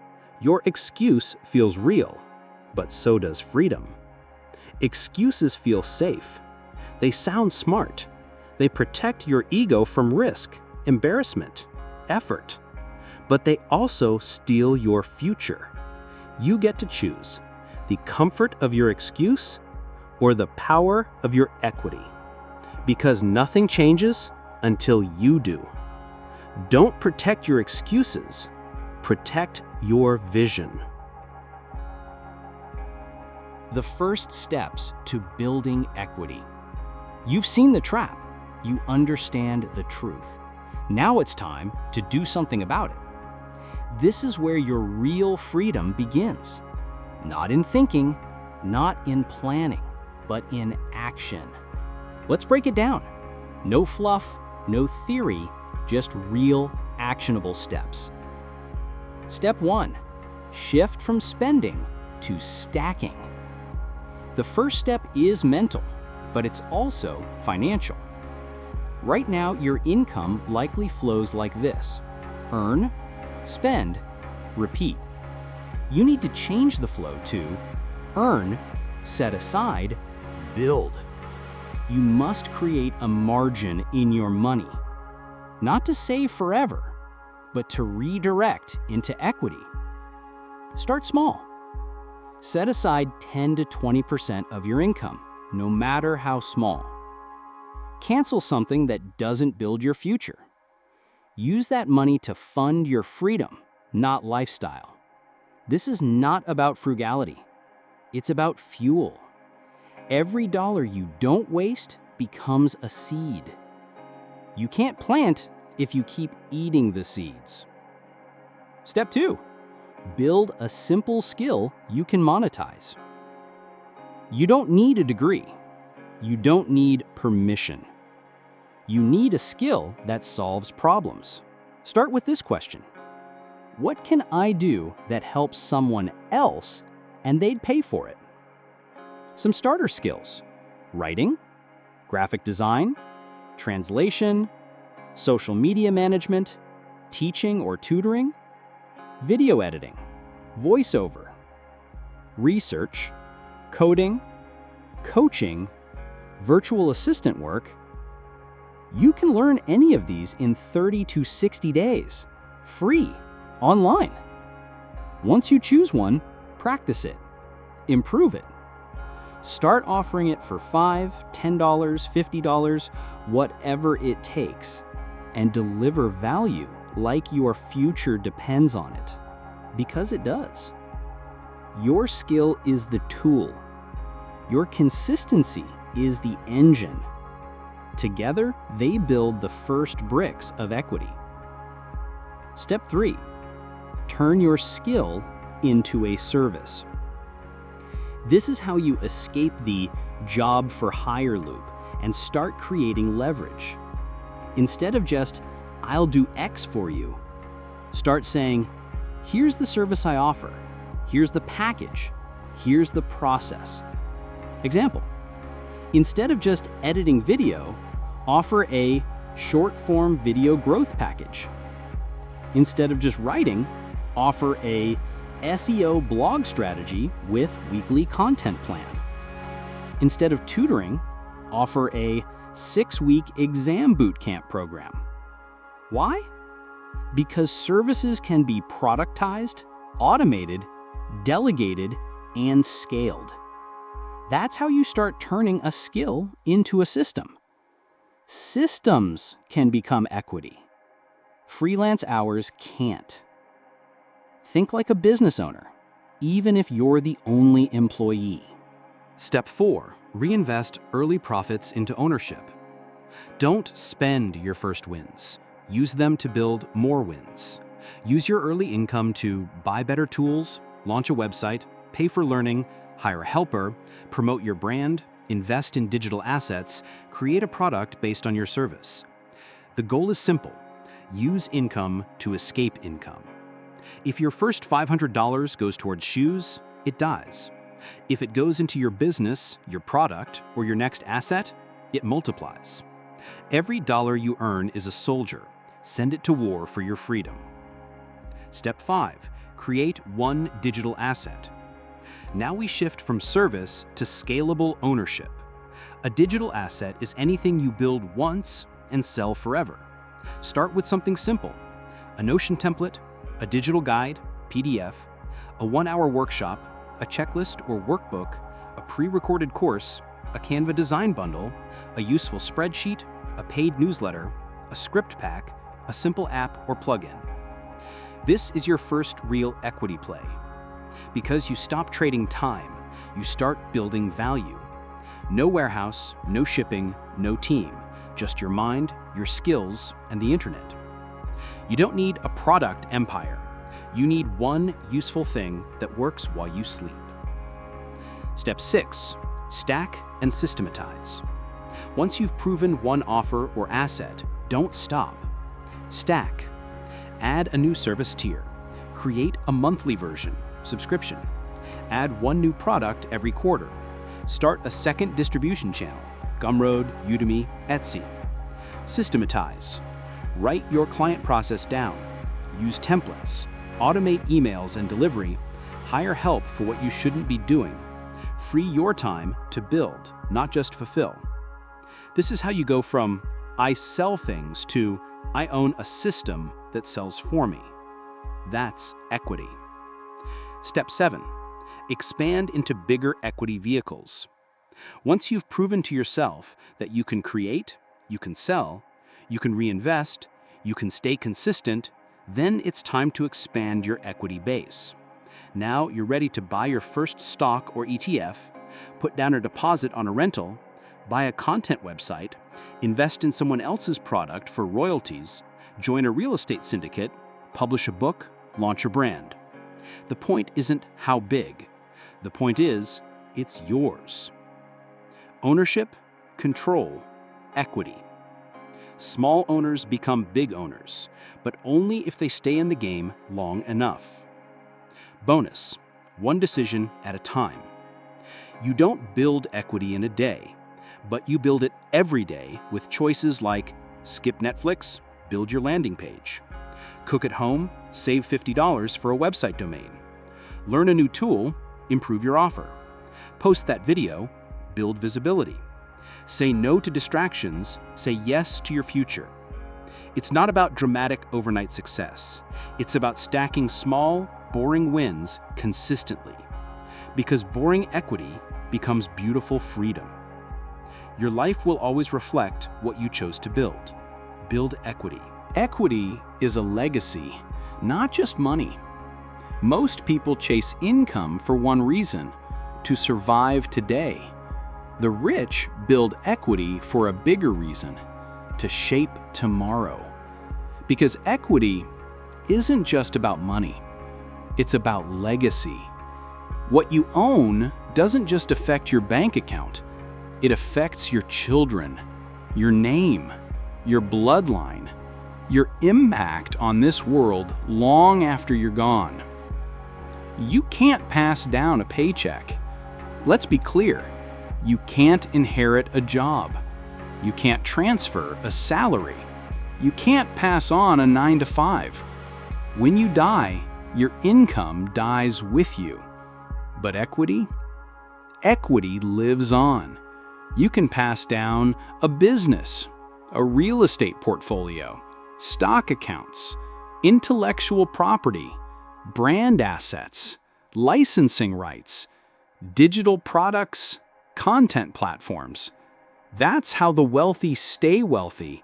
Your excuse feels real, but so does freedom. Excuses feel safe. They sound smart. They protect your ego from risk, embarrassment, effort. But they also steal your future. You get to choose the comfort of your excuse or the power of your equity. Because nothing changes until you do. Don't protect your excuses. Protect your vision. The first steps to building equity. You've seen the trap. You understand the truth. Now it's time to do something about it. This is where your real freedom begins. Not in thinking, not in planning, but in action. Let's break it down. No fluff, no theory, just real, actionable steps. Step 1. Shift from spending to stacking. The first step is mental, but it's also financial. Right now, your income likely flows like this: earn, spend, repeat. You need to change the flow to earn, set aside, build. You must create a margin in your money, not to save forever, but to redirect into equity. Start small. Set aside 10 to 20% of your income, no matter how small. Cancel something that doesn't build your future. Use that money to fund your freedom, not lifestyle. This is not about frugality. It's about fuel. Every dollar you don't waste becomes a seed. You can't plant if you keep eating the seeds. Step 2. Build a simple skill you can monetize. You don't need a degree. You don't need permission. You need a skill that solves problems. Start with this question: what can I do that helps someone else and they'd pay for it? Some starter skills: writing, graphic design, translation, social media management, teaching or tutoring, video editing, voiceover, research, coding, coaching, virtual assistant work. You can learn any of these in 30 to 60 days, free, online. Once you choose one, practice it. Improve it. Start offering it for $5, $10, $50, whatever it takes, and deliver value like your future depends on it. Because it does. Your skill is the tool. Your consistency is the engine. Together, they build the first bricks of equity. Step 3. Turn your skill into a service. This is how you escape the job for hire loop and start creating leverage. Instead of just, I'll do X for you, start saying, here's the service I offer, here's the package, here's the process. Example, instead of just editing video, offer a short-form video growth package. Instead of just writing, offer a SEO blog strategy with weekly content plan. Instead of tutoring, offer a 6-week exam bootcamp program. Why? Because services can be productized, automated, delegated, and scaled. That's how you start turning a skill into a system. Systems can become equity. Freelance hours can't. Think like a business owner, even if you're the only employee. Step 4. Reinvest early profits into ownership. Don't spend your first wins. Use them to build more wins. Use your early income to buy better tools, launch a website, pay for learning, hire a helper, promote your brand, invest in digital assets, create a product based on your service. The goal is simple. Use income to escape income. If your first $500 goes towards shoes, it dies. If it goes into your business, your product, or your next asset, it multiplies. Every dollar you earn is a soldier. Send it to war for your freedom. Step 5. Create one digital asset. Now we shift from service to scalable ownership. A digital asset is anything you build once and sell forever. Start with something simple: a Notion template, a digital guide, PDF, a 1-hour workshop, a checklist or workbook, a pre-recorded course, a Canva design bundle, a useful spreadsheet, a paid newsletter, a script pack, a simple app or plugin. This is your first real equity play. Because you stop trading time, you start building value. No warehouse, no shipping, no team, just your mind, your skills, and the internet. You don't need a product empire. You need one useful thing that works while you sleep. Step 6. Stack and systematize. Once you've proven one offer or asset, don't stop. Stack. Add a new service tier. Create a monthly version, subscription. Add one new product every quarter. Start a second distribution channel, Gumroad, Udemy, Etsy. Systematize. Write your client process down. Use templates. Automate emails and delivery. Hire help for what you shouldn't be doing. Free your time to build, not just fulfill. This is how you go from I sell things to I own a system that sells for me. That's equity. Step 7. Expand into bigger equity vehicles. Once you've proven to yourself that you can create, you can sell, you can reinvest, you can stay consistent, then it's time to expand your equity base. Now you're ready to buy your first stock or ETF, put down a deposit on a rental, buy a content website, invest in someone else's product for royalties, join a real estate syndicate, publish a book, launch a brand. The point isn't how big. The point is, it's yours. Ownership, control, equity. Small owners become big owners, but only if they stay in the game long enough. Bonus: one decision at a time. You don't build equity in a day, but you build it every day with choices like skip Netflix, build your landing page. Cook at home, save $50 for a website domain. Learn a new tool, improve your offer. Post that video, build visibility. Say no to distractions, say yes to your future. It's not about dramatic overnight success. It's about stacking small, boring wins consistently. Because boring equity becomes beautiful freedom. Your life will always reflect what you chose to build. Build equity. Equity is a legacy, not just money. Most people chase income for one reason: to survive today. The rich build equity for a bigger reason: to shape tomorrow. Because equity isn't just about money, it's about legacy. What you own doesn't just affect your bank account, it affects your children, your name, your bloodline, your impact on this world long after you're gone. You can't pass down a paycheck. Let's be clear, you can't inherit a job. You can't transfer a salary. You can't pass on a 9-to-5. When you die, your income dies with you. But equity? Equity lives on. You can pass down a business, a real estate portfolio, stock accounts, intellectual property, brand assets, licensing rights, digital products, content platforms. That's how the wealthy stay wealthy,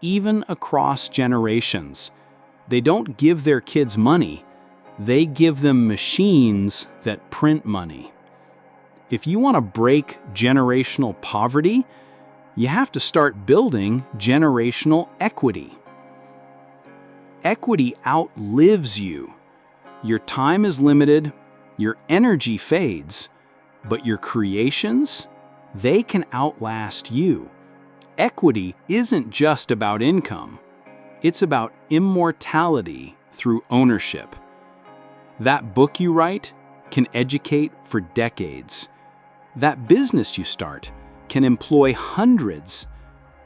even across generations. They don't give their kids money, they give them machines that print money. If you want to break generational poverty, you have to start building generational equity. Equity outlives you. Your time is limited, your energy fades, but your creations, they can outlast you. Equity isn't just about income. It's about immortality through ownership. That book you write can educate for decades. That business you start can employ hundreds.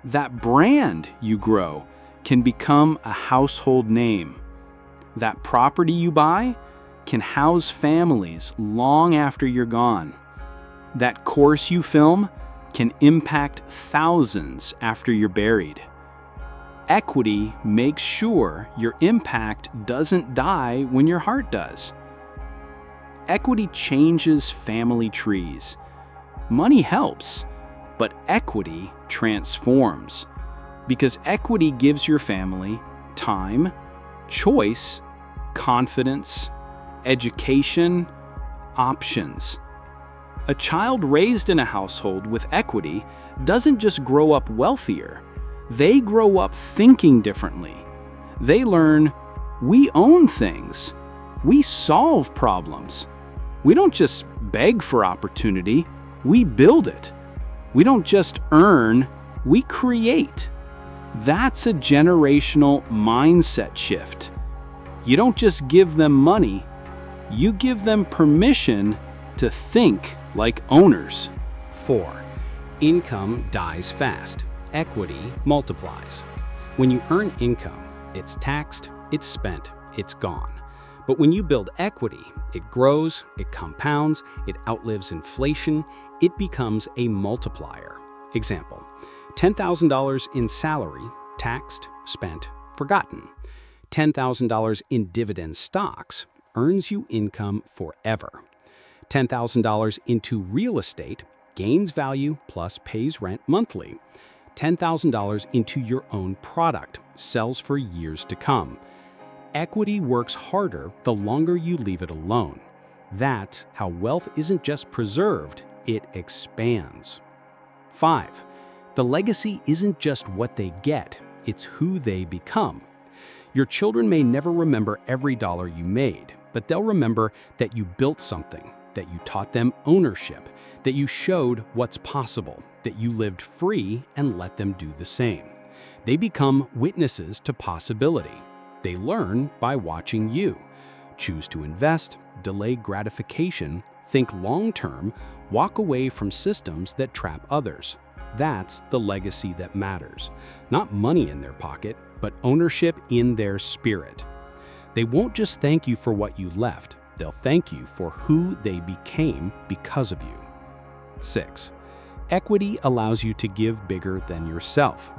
That brand you grow can become a household name. That property you buy can house families long after you're gone. That course you film can impact thousands after you're buried. Equity makes sure your impact doesn't die when your heart does. Equity changes family trees. Money helps, but equity transforms. Because equity gives your family time, choice, confidence, education, options. A child raised in a household with equity doesn't just grow up wealthier. They grow up thinking differently. They learn, we own things. We solve problems. We don't just beg for opportunity, we build it. We don't just earn, we create. That's a generational mindset shift. You don't just give them money, you give them permission to think like owners. 4. Income dies fast. Equity multiplies. When you earn income, it's taxed, it's spent, it's gone. But when you build equity, it grows, it compounds, it outlives inflation, it becomes a multiplier. Example, $10,000 in salary, taxed, spent, forgotten. $10,000 in dividend stocks earns you income forever. $10,000 into real estate gains value plus pays rent monthly. $10,000 into your own product sells for years to come. Equity works harder the longer you leave it alone. That's how wealth isn't just preserved, it expands. 5. The legacy isn't just what they get, it's who they become. Your children may never remember every dollar you made, but they'll remember that you built something, that you taught them ownership, that you showed what's possible, that you lived free and let them do the same. They become witnesses to possibility. They learn by watching you. Choose to invest, delay gratification, think long-term, walk away from systems that trap others. That's the legacy that matters. Not money in their pocket, but ownership in their spirit. They won't just thank you for what you left, they'll thank you for who they became because of you. 6. Equity allows you to give bigger than yourself.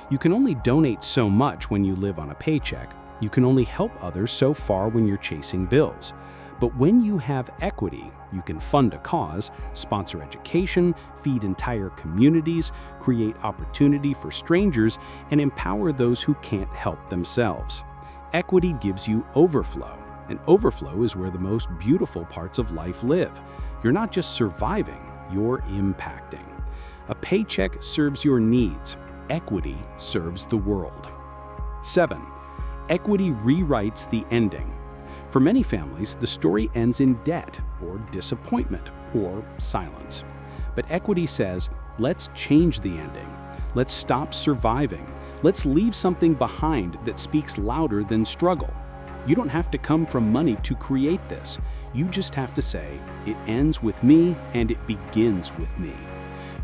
You can only donate so much when you live on a paycheck. You can only help others so far when you're chasing bills. But when you have equity, you can fund a cause, sponsor education, feed entire communities, create opportunity for strangers, and empower those who can't help themselves. Equity gives you overflow, and overflow is where the most beautiful parts of life live. You're not just surviving, you're impacting. A paycheck serves your needs. Equity serves the world. 7. Equity rewrites the ending. For many families, the story ends in debt or disappointment or silence. But equity says, let's change the ending. Let's stop surviving. Let's leave something behind that speaks louder than struggle. You don't have to come from money to create this. You just have to say, it ends with me and it begins with me.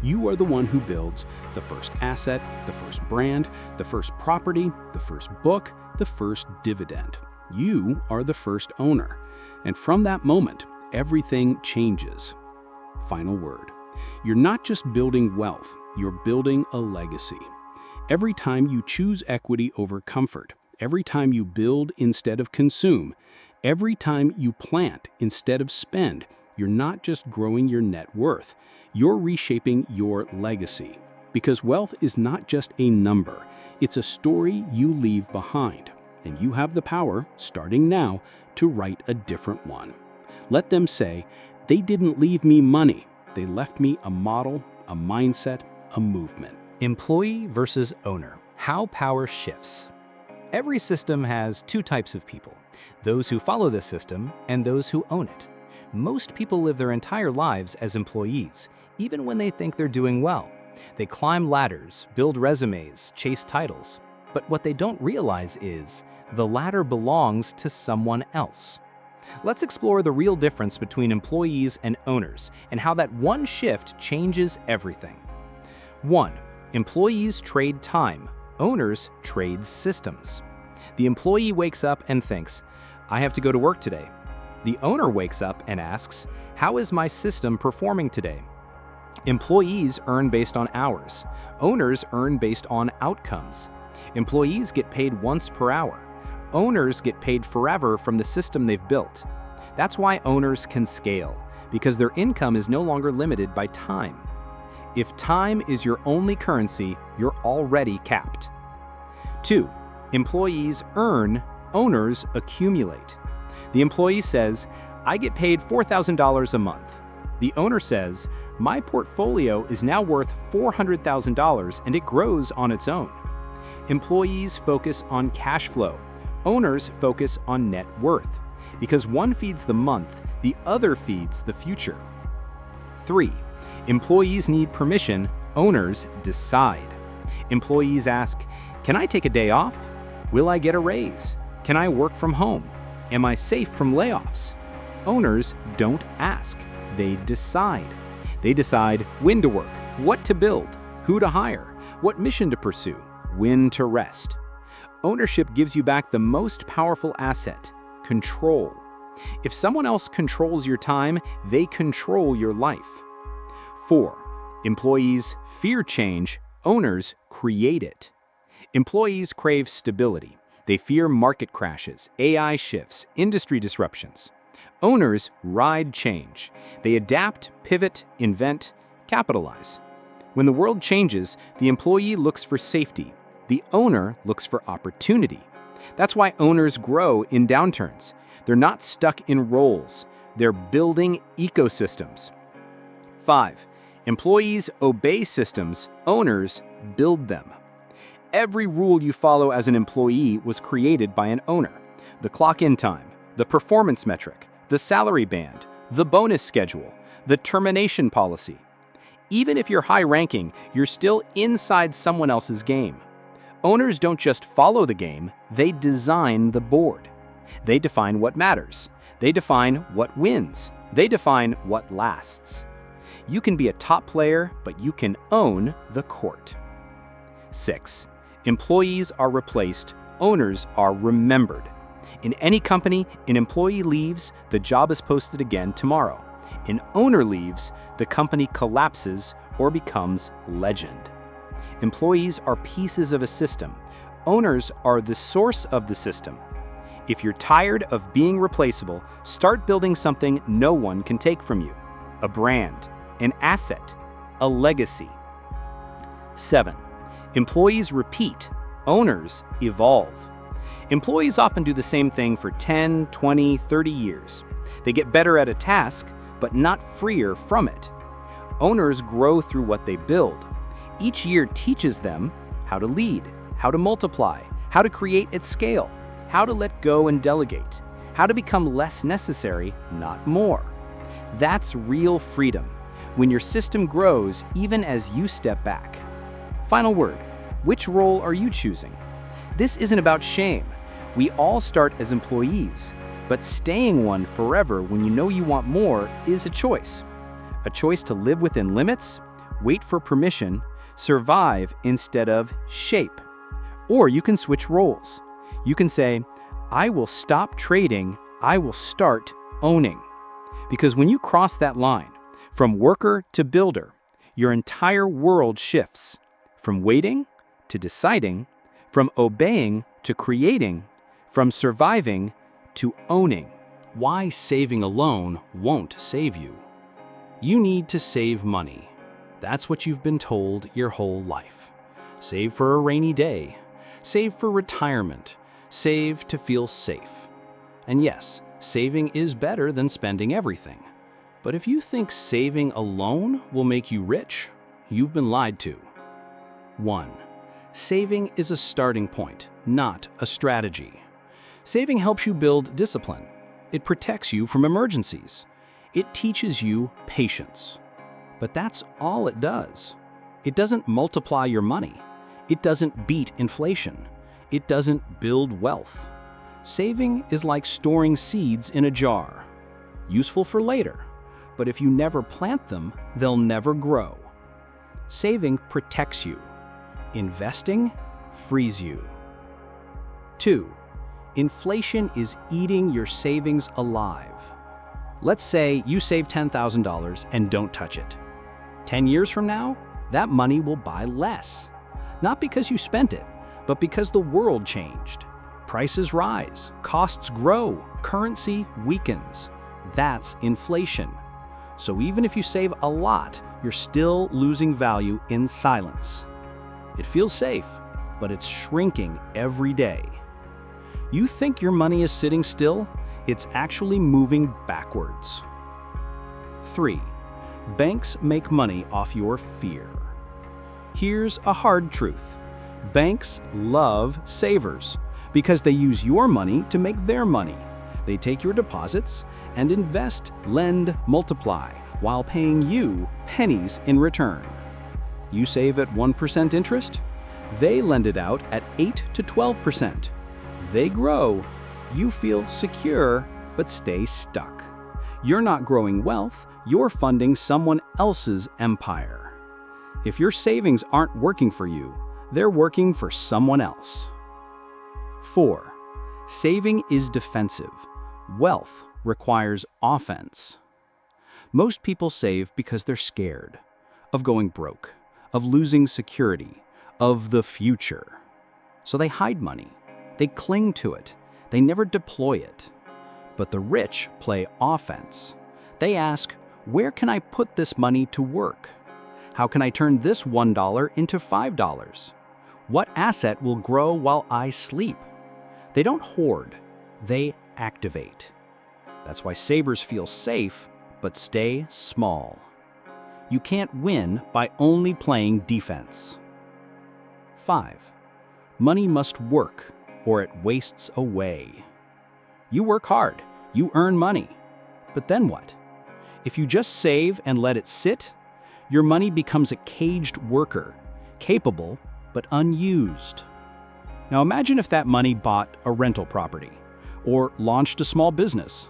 You are the one who builds the first asset, the first brand, the first property, the first book, the first dividend. You are the first owner. And from that moment, everything changes. Final word. You're not just building wealth, you're building a legacy. Every time you choose equity over comfort, every time you build instead of consume, every time you plant instead of spend, you're not just growing your net worth, you're reshaping your legacy. Because wealth is not just a number, it's a story you leave behind. And you have the power, starting now, to write a different one. Let them say, they didn't leave me money, they left me a model, a mindset, a movement. Employee versus owner. How power shifts. Every system has two types of people, those who follow the system and those who own it. Most people live their entire lives as employees, even when they think they're doing well. They climb ladders, build resumes, chase titles. But what they don't realize is, the ladder belongs to someone else. Let's explore the real difference between employees and owners and how that one shift changes everything. 1. Employees trade time. Owners trade systems. The employee wakes up and thinks, I have to go to work today. The owner wakes up and asks, how is my system performing today? Employees earn based on hours. Owners earn based on outcomes. Employees get paid once per hour. Owners get paid forever from the system they've built. That's why owners can scale, because their income is no longer limited by time. If time is your only currency, you're already capped. 2. Employees earn, owners accumulate. The employee says, I get paid $4,000 a month. The owner says, my portfolio is now worth $400,000 and it grows on its own. Employees focus on cash flow. Owners focus on net worth. Because one feeds the month, the other feeds the future. 3. Employees need permission. Owners decide. Employees ask, can I take a day off? Will I get a raise? Can I work from home? Am I safe from layoffs? Owners don't ask. They decide. They decide when to work, what to build, who to hire, what mission to pursue, when to rest. Ownership gives you back the most powerful asset, control. If someone else controls your time, they control your life. 4. Employees fear change. Owners create it. Employees crave stability. They fear market crashes, AI shifts, industry disruptions. Owners ride change. They adapt, pivot, invent, capitalize. When the world changes, the employee looks for safety. The owner looks for opportunity. That's why owners grow in downturns. They're not stuck in roles. They're building ecosystems. 5. Employees obey systems. Owners build them. Every rule you follow as an employee was created by an owner. The clock-in time, the performance metric, the salary band, the bonus schedule, the termination policy. Even if you're high-ranking, you're still inside someone else's game. Owners don't just follow the game, they design the board. They define what matters. They define what wins. They define what lasts. You can be a top player, but you can own the court. 6. Employees are replaced, owners are remembered. In any company, an employee leaves, the job is posted again tomorrow. An owner leaves, the company collapses or becomes legend. Employees are pieces of a system. Owners are the source of the system. If you're tired of being replaceable, start building something no one can take from you. A brand, an asset, a legacy. 7. Employees repeat. Owners evolve. Employees often do the same thing for 10, 20, 30 years. They get better at a task, but not freer from it. Owners grow through what they build. Each year teaches them how to lead, how to multiply, how to create at scale, how to let go and delegate, how to become less necessary, not more. That's real freedom, when your system grows even as you step back. Final word, which role are you choosing? This isn't about shame. We all start as employees, but staying one forever when you know you want more is a choice. A choice to live within limits, wait for permission, survive instead of shape. Or you can switch roles. You can say, I will stop trading, I will start owning. Because when you cross that line, from worker to builder, your entire world shifts. From waiting to deciding, from obeying to creating, from surviving to owning. Why saving alone won't save you. You need to save money. That's what you've been told your whole life. Save for a rainy day. Save for retirement. Save to feel safe. And yes, saving is better than spending everything. But if you think saving alone will make you rich, you've been lied to. 1. Saving is a starting point, not a strategy. Saving helps you build discipline. It protects you from emergencies. It teaches you patience. But that's all it does. It doesn't multiply your money. It doesn't beat inflation. It doesn't build wealth. Saving is like storing seeds in a jar. Useful for later, but if you never plant them, they'll never grow. Saving protects you. Investing frees you. 2. Inflation is eating your savings alive. Let's say you save $10,000 and don't touch it. 10 years from now, that money will buy less. Not because you spent it, but because the world changed. Prices rise, costs grow, currency weakens. That's inflation. So even if you save a lot, you're still losing value in silence. It feels safe, but it's shrinking every day. You think your money is sitting still? It's actually moving backwards. 3. Banks make money off your fear. Here's a hard truth. Banks love savers because they use your money to make their money. They take your deposits and invest, lend, multiply, while paying you pennies in return. You save at 1% interest? They lend it out at 8 to 12%. They grow. You feel secure, but stay stuck. You're not growing wealth, you're funding someone else's empire. If your savings aren't working for you, they're working for someone else. 4. Saving is defensive. Wealth requires offense. Most people save because they're scared of going broke, of losing security, of the future. So they hide money. They cling to it. They never deploy it. But the rich play offense. They ask, where can I put this money to work? How can I turn this $1 into $5? What asset will grow while I sleep? They don't hoard, they activate. That's why savers feel safe, but stay small. You can't win by only playing defense. 5. Money must work, or it wastes away. You work hard, you earn money. But then what? If you just save and let it sit, your money becomes a caged worker, capable but unused. Now imagine if that money bought a rental property, or launched a small business,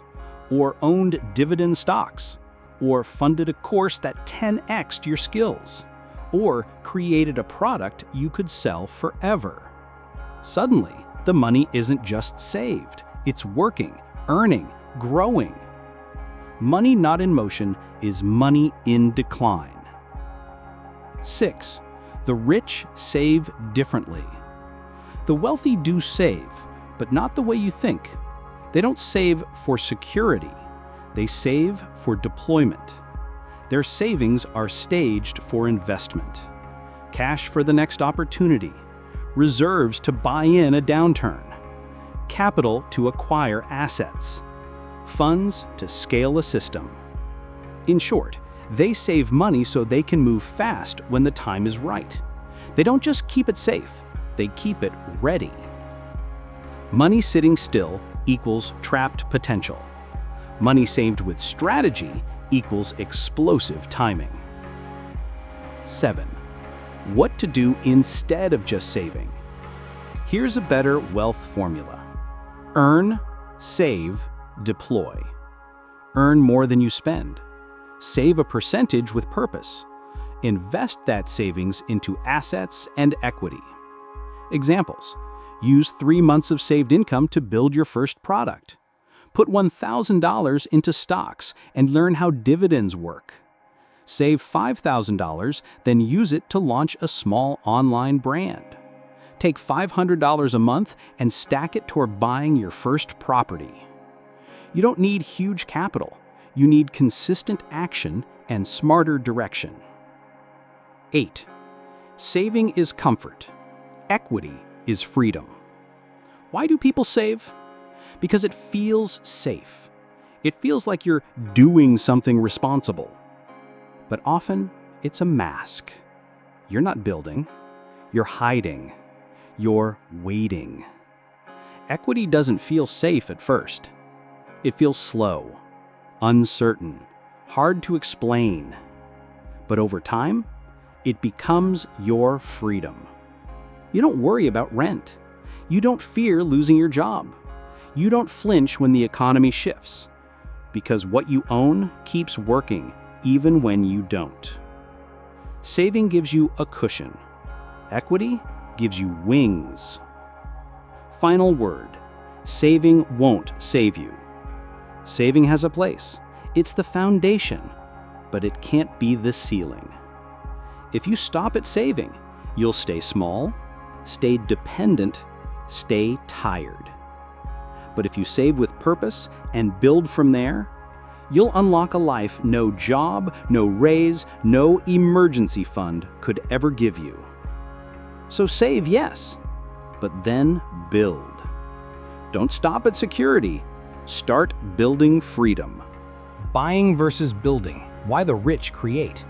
or owned dividend stocks, or funded a course that 10x'd your skills, or created a product you could sell forever. Suddenly, the money isn't just saved, it's working, earning, growing. Money not in motion is money in decline. 6. The rich save differently. The wealthy do save, but not the way you think. They don't save for security. They save for deployment. Their savings are staged for investment. Cash for the next opportunity. Reserves to buy in a downturn. Capital to acquire assets. Funds to scale a system. In short, they save money so they can move fast when the time is right. They don't just keep it safe, they keep it ready. Money sitting still equals trapped potential. Money saved with strategy equals explosive timing. 7. What to do instead of just saving. Here's a better wealth formula. Earn, save, deploy. Earn more than you spend. Save a percentage with purpose. Invest that savings into assets and equity. Examples: use 3 months of saved income to build your first product. Put $1,000 into stocks and learn how dividends work. Save $5,000, then use it to launch a small online brand. Take $500 a month and stack it toward buying your first property. You don't need huge capital. You need consistent action and smarter direction. 8. Saving is comfort. Equity is freedom. Why do people save? Because it feels safe. It feels like you're doing something responsible. But often, it's a mask. You're not building. You're hiding. You're waiting. Equity doesn't feel safe at first. It feels slow, uncertain, hard to explain. But over time, it becomes your freedom. You don't worry about rent. You don't fear losing your job. You don't flinch when the economy shifts, because what you own keeps working even when you don't. Saving gives you a cushion. Equity gives you wings. Final word: saving won't save you. Saving has a place. It's the foundation, but it can't be the ceiling. If you stop at saving, you'll stay small, stay dependent, stay tired. But if you save with purpose and build from there, you'll unlock a life no job, no raise, no emergency fund could ever give you. So save, yes, but then build. Don't stop at security. Start building freedom. Buying versus building. Why the rich create.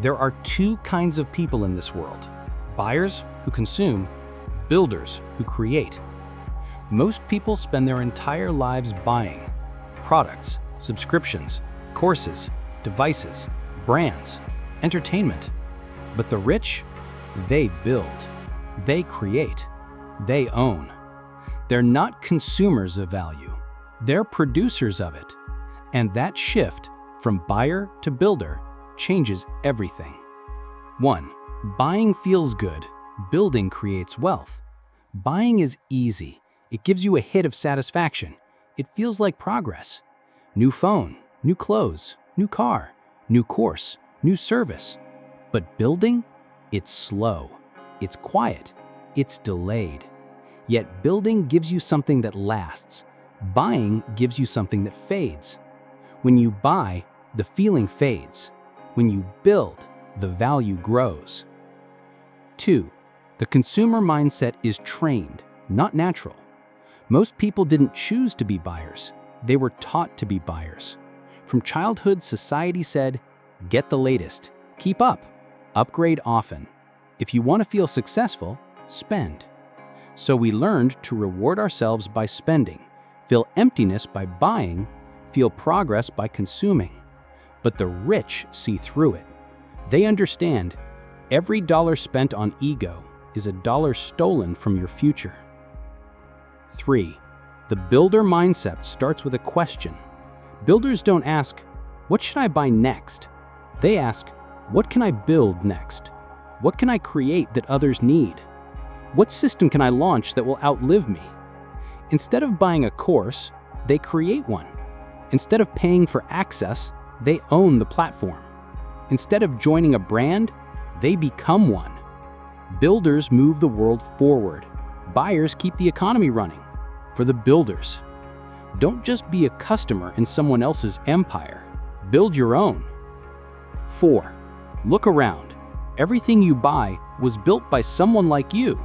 There are two kinds of people in this world: buyers who consume, builders who create. Most people spend their entire lives buying products, subscriptions, courses, devices, brands, entertainment. But the rich, they build, they create, they own. They're not consumers of value, they're producers of it. And that shift from buyer to builder changes everything. 1. Buying feels good, building creates wealth. Buying is easy. It gives you a hit of satisfaction. It feels like progress. New phone, new clothes, new car, new course, new service. But building? It's slow. It's quiet. It's delayed. Yet building gives you something that lasts. Buying gives you something that fades. When you buy, the feeling fades. When you build, the value grows. 2. The consumer mindset is trained, not natural. Most people didn't choose to be buyers. They were taught to be buyers. From childhood, society said, get the latest, keep up, upgrade often. If you want to feel successful, spend. So we learned to reward ourselves by spending, fill emptiness by buying, feel progress by consuming. But the rich see through it. They understand every dollar spent on ego is a dollar stolen from your future. 3. The builder mindset starts with a question. Builders don't ask, what should I buy next? They ask, what can I build next? What can I create that others need? What system can I launch that will outlive me? Instead of buying a course, they create one. Instead of paying for access, they own the platform. Instead of joining a brand, they become one. Builders move the world forward. Buyers keep the economy running. For the builders, don't just be a customer in someone else's empire. Build your own. 4. Look around. Everything you buy was built by someone like you.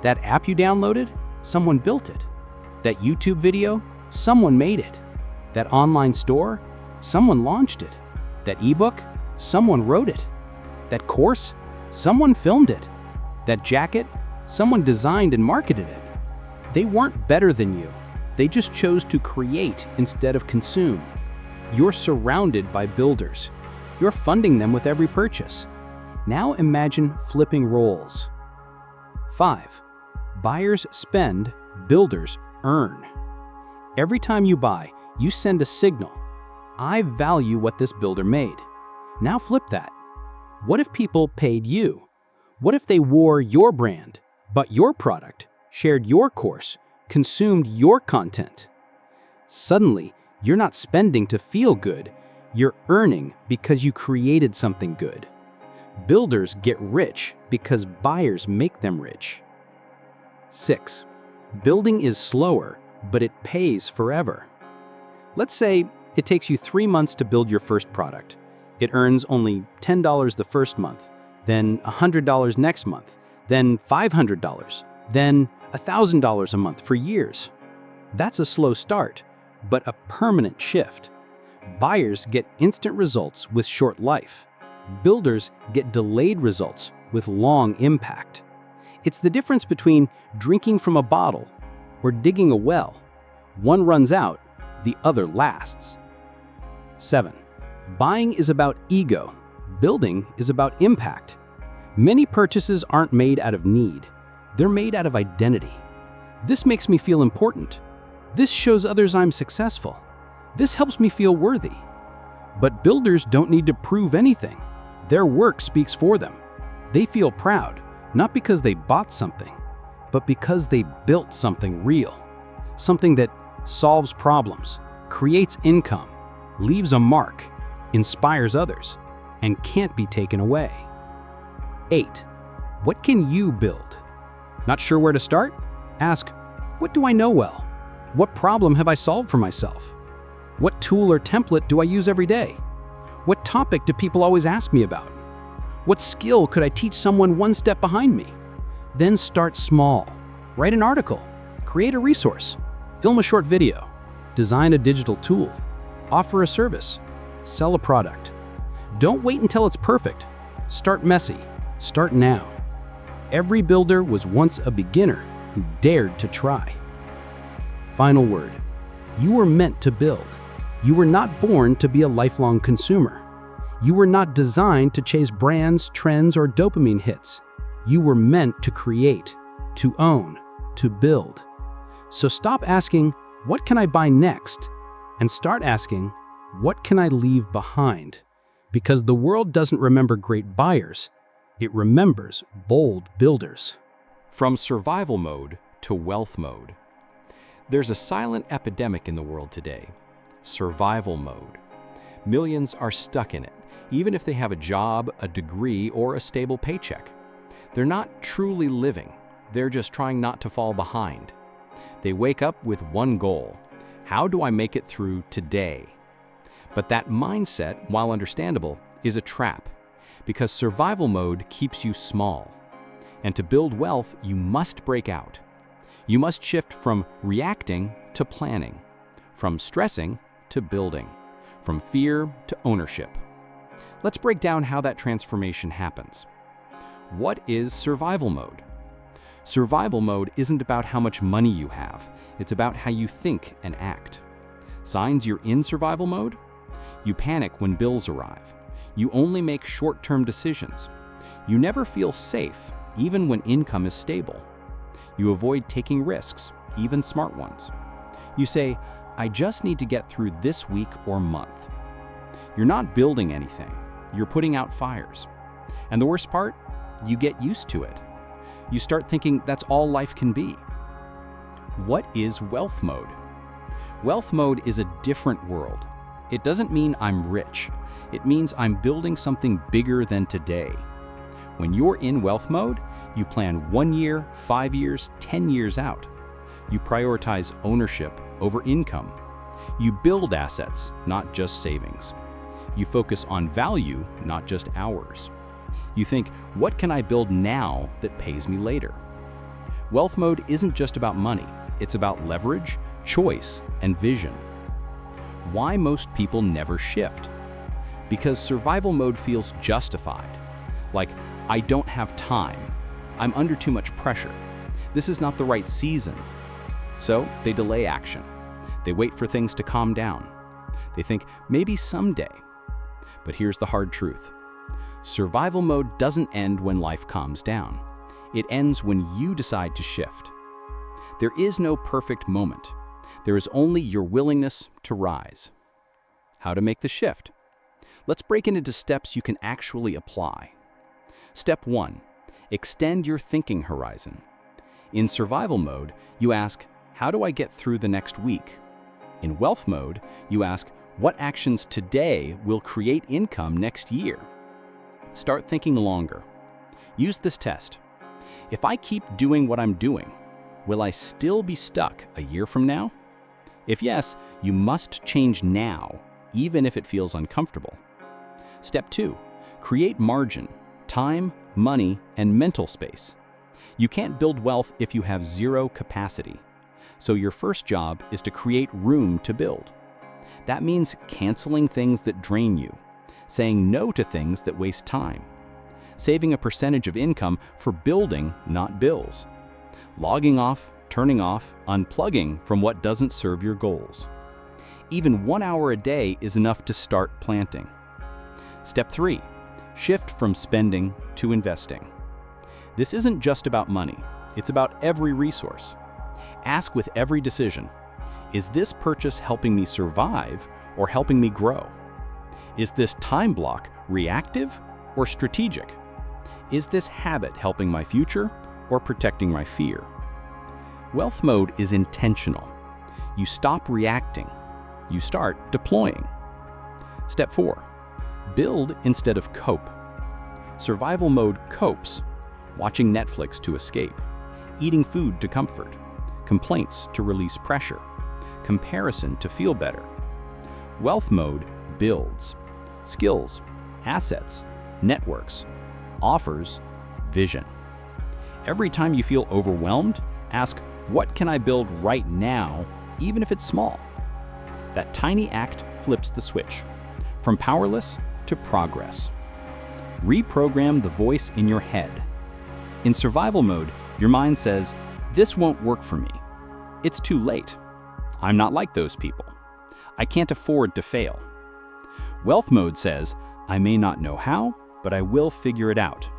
That app you downloaded, someone built it. That YouTube video, someone made it. That online store, someone launched it. That ebook, someone wrote it. That course, someone filmed it. That jacket, someone designed and marketed it. They weren't better than you. They just chose to create instead of consume. You're surrounded by builders. You're funding them with every purchase. Now imagine flipping roles. 5. Buyers spend, builders earn. Every time you buy, you send a signal. I value what this builder made. Now flip that. What if people paid you? What if they wore your brand, bought your product, shared your course, consumed your content? Suddenly, you're not spending to feel good. You're earning because you created something good. Builders get rich because buyers make them rich. 6. Building is slower, but it pays forever. Let's say it takes you 3 months to build your first product. It earns only $10 the first month, then $100 next month, then $500, then $1,000 a month for years. That's a slow start, but a permanent shift. Buyers get instant results with short life. Builders get delayed results with long impact. It's the difference between drinking from a bottle or digging a well. One runs out, the other lasts. 7. Buying is about ego. Building is about impact. Many purchases aren't made out of need. They're made out of identity. This makes me feel important. This shows others I'm successful. This helps me feel worthy. But builders don't need to prove anything. Their work speaks for them. They feel proud, not because they bought something, but because they built something real. Something that solves problems, creates income, leaves a mark, inspires others, and can't be taken away. 8. What can you build? Not sure where to start? Ask, what do I know well? What problem have I solved for myself? What tool or template do I use every day? What topic do people always ask me about? What skill could I teach someone one step behind me? Then start small. Write an article, create a resource, film a short video, design a digital tool, offer a service, sell a product. Don't wait until it's perfect. Start messy. Start now. Every builder was once a beginner who dared to try. Final word. You were meant to build. You were not born to be a lifelong consumer. You were not designed to chase brands, trends, or dopamine hits. You were meant to create, to own, to build. So stop asking, what can I buy next? And start asking, what can I leave behind? Because the world doesn't remember great buyers. It remembers bold builders. From survival mode to wealth mode. There's a silent epidemic in the world today. Survival mode. Millions are stuck in it, even if they have a job, a degree, or a stable paycheck. They're not truly living. They're just trying not to fall behind. They wake up with one goal. How do I make it through today? But that mindset, while understandable, is a trap, because survival mode keeps you small. And to build wealth, you must break out. You must shift from reacting to planning, from stressing to building, from fear to ownership. Let's break down how that transformation happens. What is survival mode? Survival mode isn't about how much money you have. It's about how you think and act. Signs you're in survival mode? You panic when bills arrive. You only make short-term decisions. You never feel safe, even when income is stable. You avoid taking risks, even smart ones. You say, I just need to get through this week or month. You're not building anything. You're putting out fires. And the worst part? You get used to it. You start thinking that's all life can be. What is wealth mode? Wealth mode is a different world. It doesn't mean I'm rich. It means I'm building something bigger than today. When you're in wealth mode, You plan 1 year, 5 years, 10 years out. You prioritize ownership over income. You build assets, not just savings. You focus on value, not just hours. You think, what can I build now that pays me later? Wealth mode isn't just about money. It's about leverage, choice, and vision. Why most people never shift? Because survival mode feels justified. Like, I don't have time. I'm under too much pressure. This is not the right season. So they delay action. They wait for things to calm down. They think, maybe someday. But here's the hard truth. Survival mode doesn't end when life calms down. It ends when you decide to shift. There is no perfect moment. There is only your willingness to rise. How to make the shift? Let's break it into steps you can actually apply. Step 1. Extend your thinking horizon. In survival mode, you ask, how do I get through the next week? In wealth mode, you ask, what actions today will create income next year? Start thinking longer. Use this test. If I keep doing what I'm doing, will I still be stuck a year from now? If yes, you must change now, even if it feels uncomfortable. Step 2. Create margin, time, money, and mental space. You can't build wealth if you have zero capacity. So your first job is to create room to build. That means canceling things that drain you, saying no to things that waste time, saving a percentage of income for building, not bills, logging off, turning off, unplugging from what doesn't serve your goals. Even 1 hour a day is enough to start planting. Step 3. Shift from spending to investing. This isn't just about money. It's about every resource. Ask with every decision, is this purchase helping me survive or helping me grow? Is this time block reactive or strategic? Is this habit helping my future or protecting my fear? Wealth mode is intentional. You stop reacting. You start deploying. Step 4. Build instead of cope. Survival mode copes, watching Netflix to escape, eating food to comfort, complaints to release pressure, comparison to feel better. Wealth mode builds skills, assets, networks, offers, vision. Every time you feel overwhelmed, ask, what can I build right now, even if it's small? That tiny act flips the switch, from powerless to progress. Reprogram the voice in your head. In survival mode, your mind says, this won't work for me. It's too late. I'm not like those people. I can't afford to fail. Wealth mode says, I may not know how, but I will figure it out.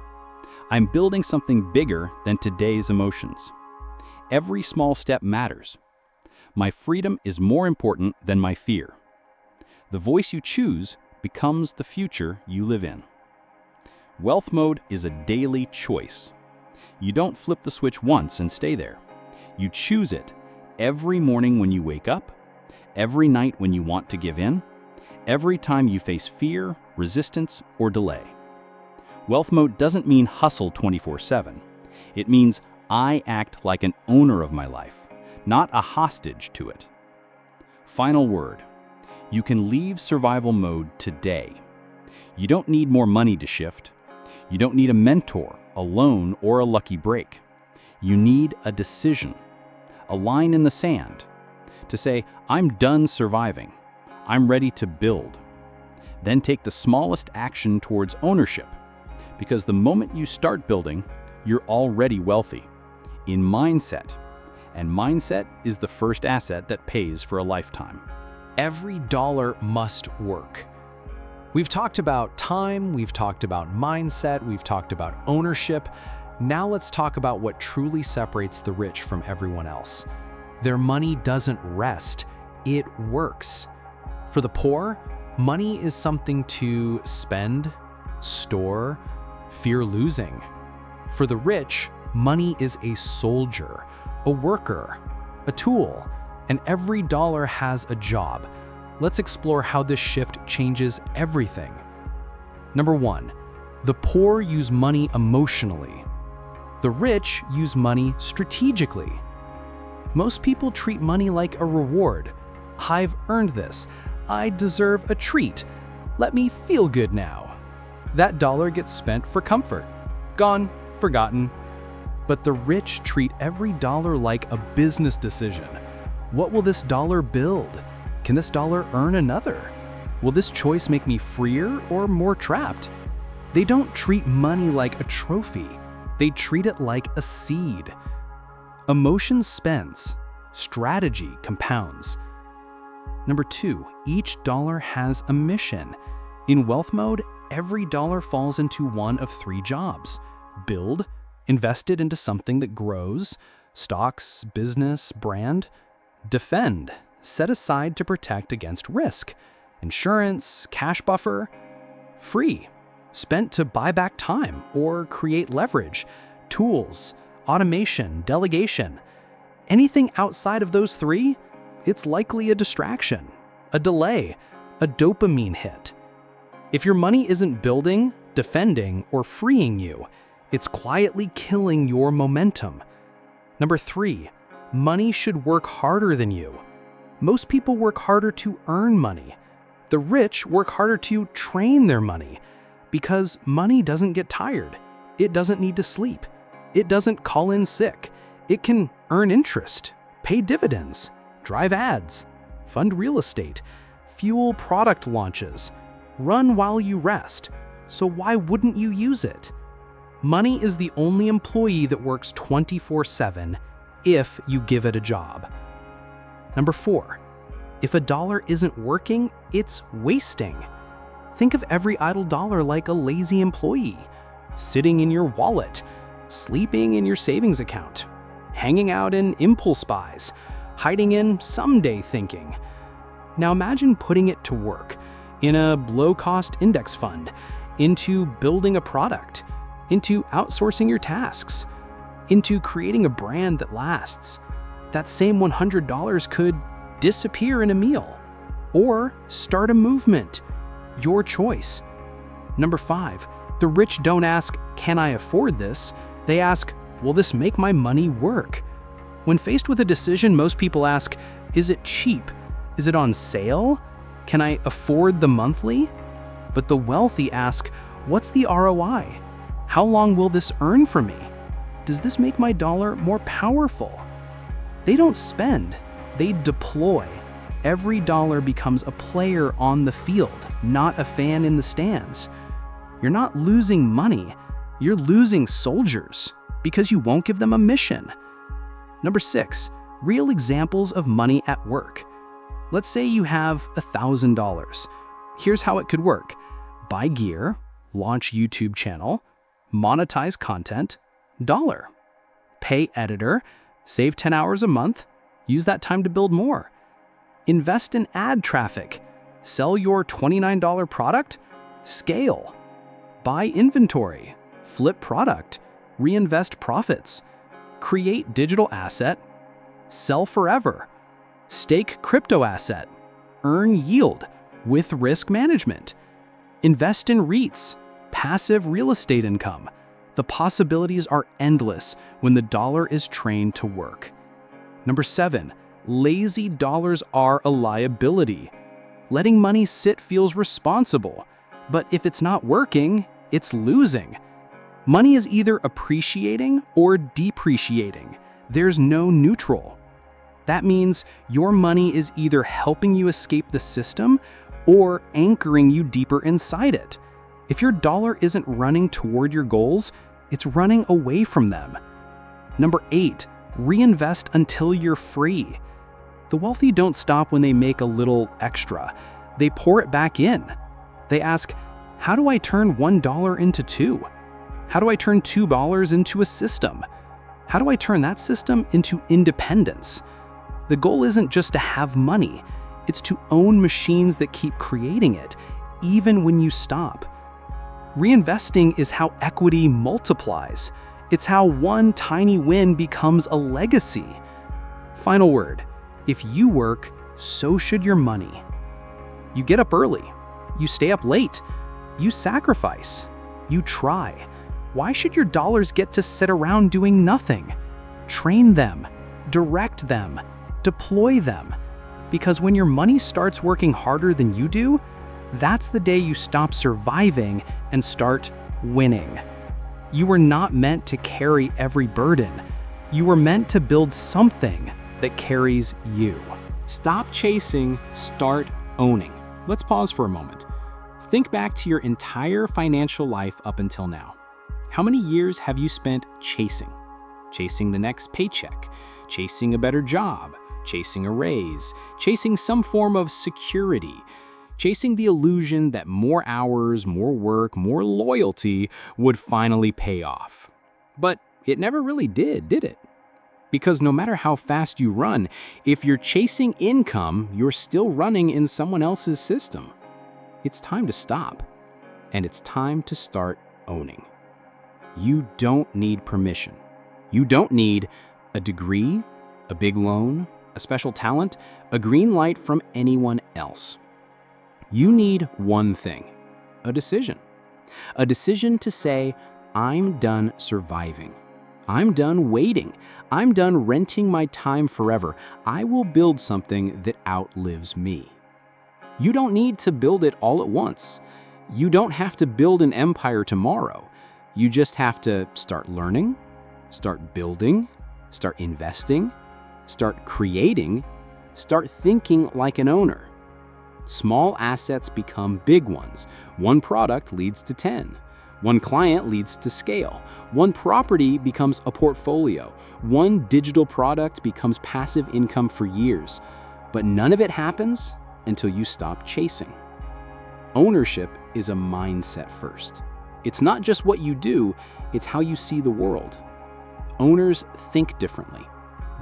I'm building something bigger than today's emotions. Every small step matters. My freedom is more important than my fear. The voice you choose becomes the future you live in. Wealth mode is a daily choice. You don't flip the switch once and stay there. You choose it every morning when you wake up, every night when you want to give in, every time you face fear, resistance, or delay. Wealth mode doesn't mean hustle 24/7. It means I act like an owner of my life, not a hostage to it. Final word. You can leave survival mode today. You don't need more money to shift. You don't need a mentor, a loan, or a lucky break. You need a decision, a line in the sand, to say, I'm done surviving. I'm ready to build. Then take the smallest action towards ownership, because the moment you start building, you're already wealthy, in mindset. And mindset is the first asset that pays for a lifetime. Every dollar must work. We've talked about time, we've talked about mindset, we've talked about ownership. Now let's talk about what truly separates the rich from everyone else. Their money doesn't rest, it works. For the poor, money is something to spend, store, fear losing. For the rich, money is a soldier, a worker, a tool, and every dollar has a job. Let's explore how this shift changes everything. Number 1, the poor use money emotionally. The rich use money strategically. Most people treat money like a reward. I've earned this. I deserve a treat. Let me feel good now. That dollar gets spent for comfort. Gone, forgotten. But the rich treat every dollar like a business decision. What will this dollar build? Can this dollar earn another? Will this choice make me freer or more trapped? They don't treat money like a trophy. They treat it like a seed. Emotion spends. Strategy compounds. Number 2, each dollar has a mission. In wealth mode, every dollar falls into one of 3 jobs. Build, invest it into something that grows, stocks, business, brand. Defend, set aside to protect against risk. Insurance, cash buffer. Free, spent to buy back time or create leverage. Tools, automation, delegation. Anything outside of those 3, it's likely a distraction, a delay, a dopamine hit. If your money isn't building, defending, or freeing you, it's quietly killing your momentum. Number 3, money should work harder than you. Most people work harder to earn money. The rich work harder to train their money because money doesn't get tired. It doesn't need to sleep. It doesn't call in sick. It can earn interest, pay dividends, drive ads, fund real estate, fuel product launches, run while you rest. So why wouldn't you use it? Money is the only employee that works 24/7 if you give it a job. Number 4, if a dollar isn't working, it's wasting. Think of every idle dollar like a lazy employee, sitting in your wallet, sleeping in your savings account, hanging out in impulse buys, hiding in someday thinking. Now imagine putting it to work in a low-cost index fund, into building a product, into outsourcing your tasks, into creating a brand that lasts. That same $100 could disappear in a meal or start a movement. Your choice. Number 5, the rich don't ask, "Can I afford this?" They ask, "Will this make my money work?" When faced with a decision, most people ask, "Is it cheap? Is it on sale? Can I afford the monthly?" But the wealthy ask, "What's the ROI? How long will this earn for me? Does this make my dollar more powerful?" They don't spend, they deploy. Every dollar becomes a player on the field, not a fan in the stands. You're not losing money, you're losing soldiers because you won't give them a mission. Number 6, real examples of money at work. Let's say you have $1,000. Here's how it could work. Buy gear, launch YouTube channel, monetize content, $1. Pay editor, save 10 hours a month, use that time to build more. Invest in ad traffic, sell your $29 product, scale. Buy inventory, flip product, reinvest profits. Create digital asset, sell forever. Stake crypto asset, earn yield with risk management. Invest in REITs, passive real estate income. The possibilities are endless when the dollar is trained to work. Number 7, lazy dollars are a liability. Letting money sit feels responsible, but if it's not working, it's losing. Money is either appreciating or depreciating. There's no neutral. That means your money is either helping you escape the system or anchoring you deeper inside it. If your dollar isn't running toward your goals, it's running away from them. Number 8, reinvest until you're free. The wealthy don't stop when they make a little extra. They pour it back in. They ask, how do I turn $1 into 2? How do I turn $2 into a system? How do I turn that system into independence? The goal isn't just to have money, it's to own machines that keep creating it, even when you stop. Reinvesting is how equity multiplies. It's how one tiny win becomes a legacy. Final word, if you work, so should your money. You get up early, you stay up late, you sacrifice, you try, Why should your dollars get to sit around doing nothing? Train them, direct them, deploy them. Because when your money starts working harder than you do, that's the day you stop surviving and start winning. You were not meant to carry every burden. You were meant to build something that carries you. Stop chasing, start owning. Let's pause for a moment. Think back to your entire financial life up until now. How many years have you spent chasing? Chasing the next paycheck, chasing a better job, chasing a raise, chasing some form of security, chasing the illusion that more hours, more work, more loyalty would finally pay off. But it never really did it? Because no matter how fast you run, if you're chasing income, you're still running in someone else's system. It's time to stop, and it's time to start owning. You don't need permission. You don't need a degree, a big loan, a special talent, a green light from anyone else. You need one thing, a decision. A decision to say, I'm done surviving. I'm done waiting. I'm done renting my time forever. I will build something that outlives me. You don't need to build it all at once. You don't have to build an empire tomorrow. You just have to start learning, start building, start investing, start creating, start thinking like an owner. Small assets become big ones. One product leads to 10. One client leads to scale. One property becomes a portfolio. One digital product becomes passive income for years. But none of it happens until you stop chasing. Ownership is a mindset first. It's not just what you do, it's how you see the world. Owners think differently.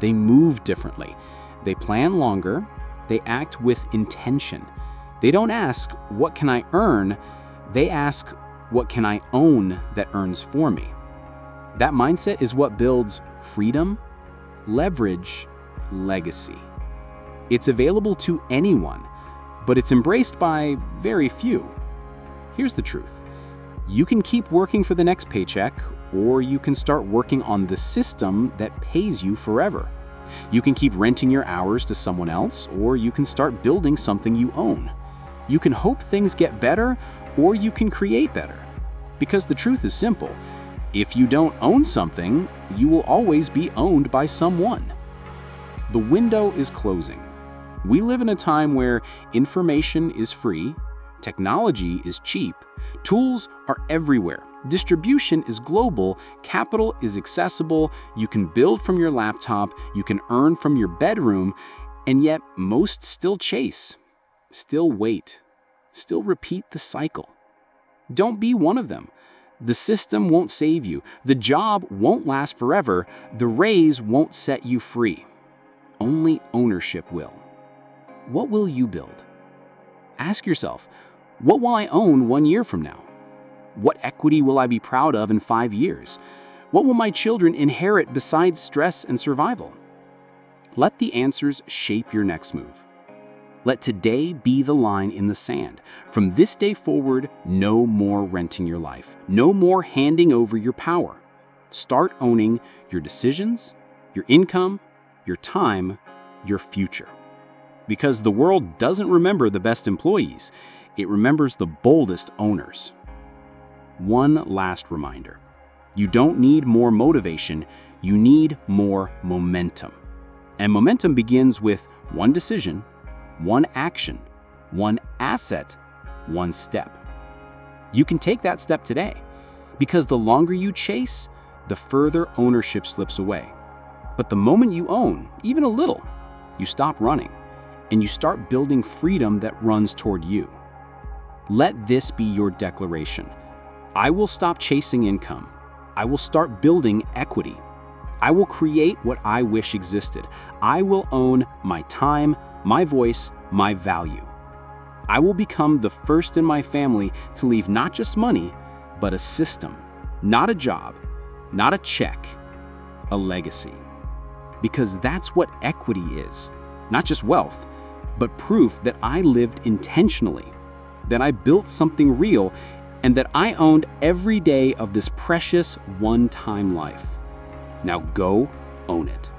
They move differently. They plan longer. They act with intention. They don't ask, what can I earn? They ask, what can I own that earns for me? That mindset is what builds freedom, leverage, legacy. It's available to anyone, but it's embraced by very few. Here's the truth. You can keep working for the next paycheck, or you can start working on the system that pays you forever. You can keep renting your hours to someone else, or you can start building something you own. You can hope things get better, or you can create better. Because the truth is simple. If you don't own something, you will always be owned by someone. The window is closing. We live in a time where information is free, technology is cheap, tools are everywhere, distribution is global, capital is accessible, you can build from your laptop, you can earn from your bedroom, and yet most still chase, still wait, still repeat the cycle. Don't be one of them. The system won't save you. The job won't last forever. The raise won't set you free. Only ownership will. What will you build? Ask yourself, what will I own 1 year from now? What equity will I be proud of in 5 years? What will my children inherit besides stress and survival? Let the answers shape your next move. Let today be the line in the sand. From this day forward, no more renting your life. No more handing over your power. Start owning your decisions, your income, your time, your future. Because the world doesn't remember the best employees, it remembers the boldest owners. One last reminder. You don't need more motivation, you need more momentum. And momentum begins with one decision, one action, one asset, one step. You can take that step today, because the longer you chase, the further ownership slips away. But the moment you own, even a little, you stop running, and you start building freedom that runs toward you. Let this be your declaration. I will stop chasing income. I will start building equity. I will create what I wish existed. I will own my time, my voice, my value. I will become the first in my family to leave not just money, but a system, not a job, not a check, a legacy. Because that's what equity is, not just wealth, but proof that I lived intentionally, that I built something real, and that I owned every day of this precious one-time life. Now go own it.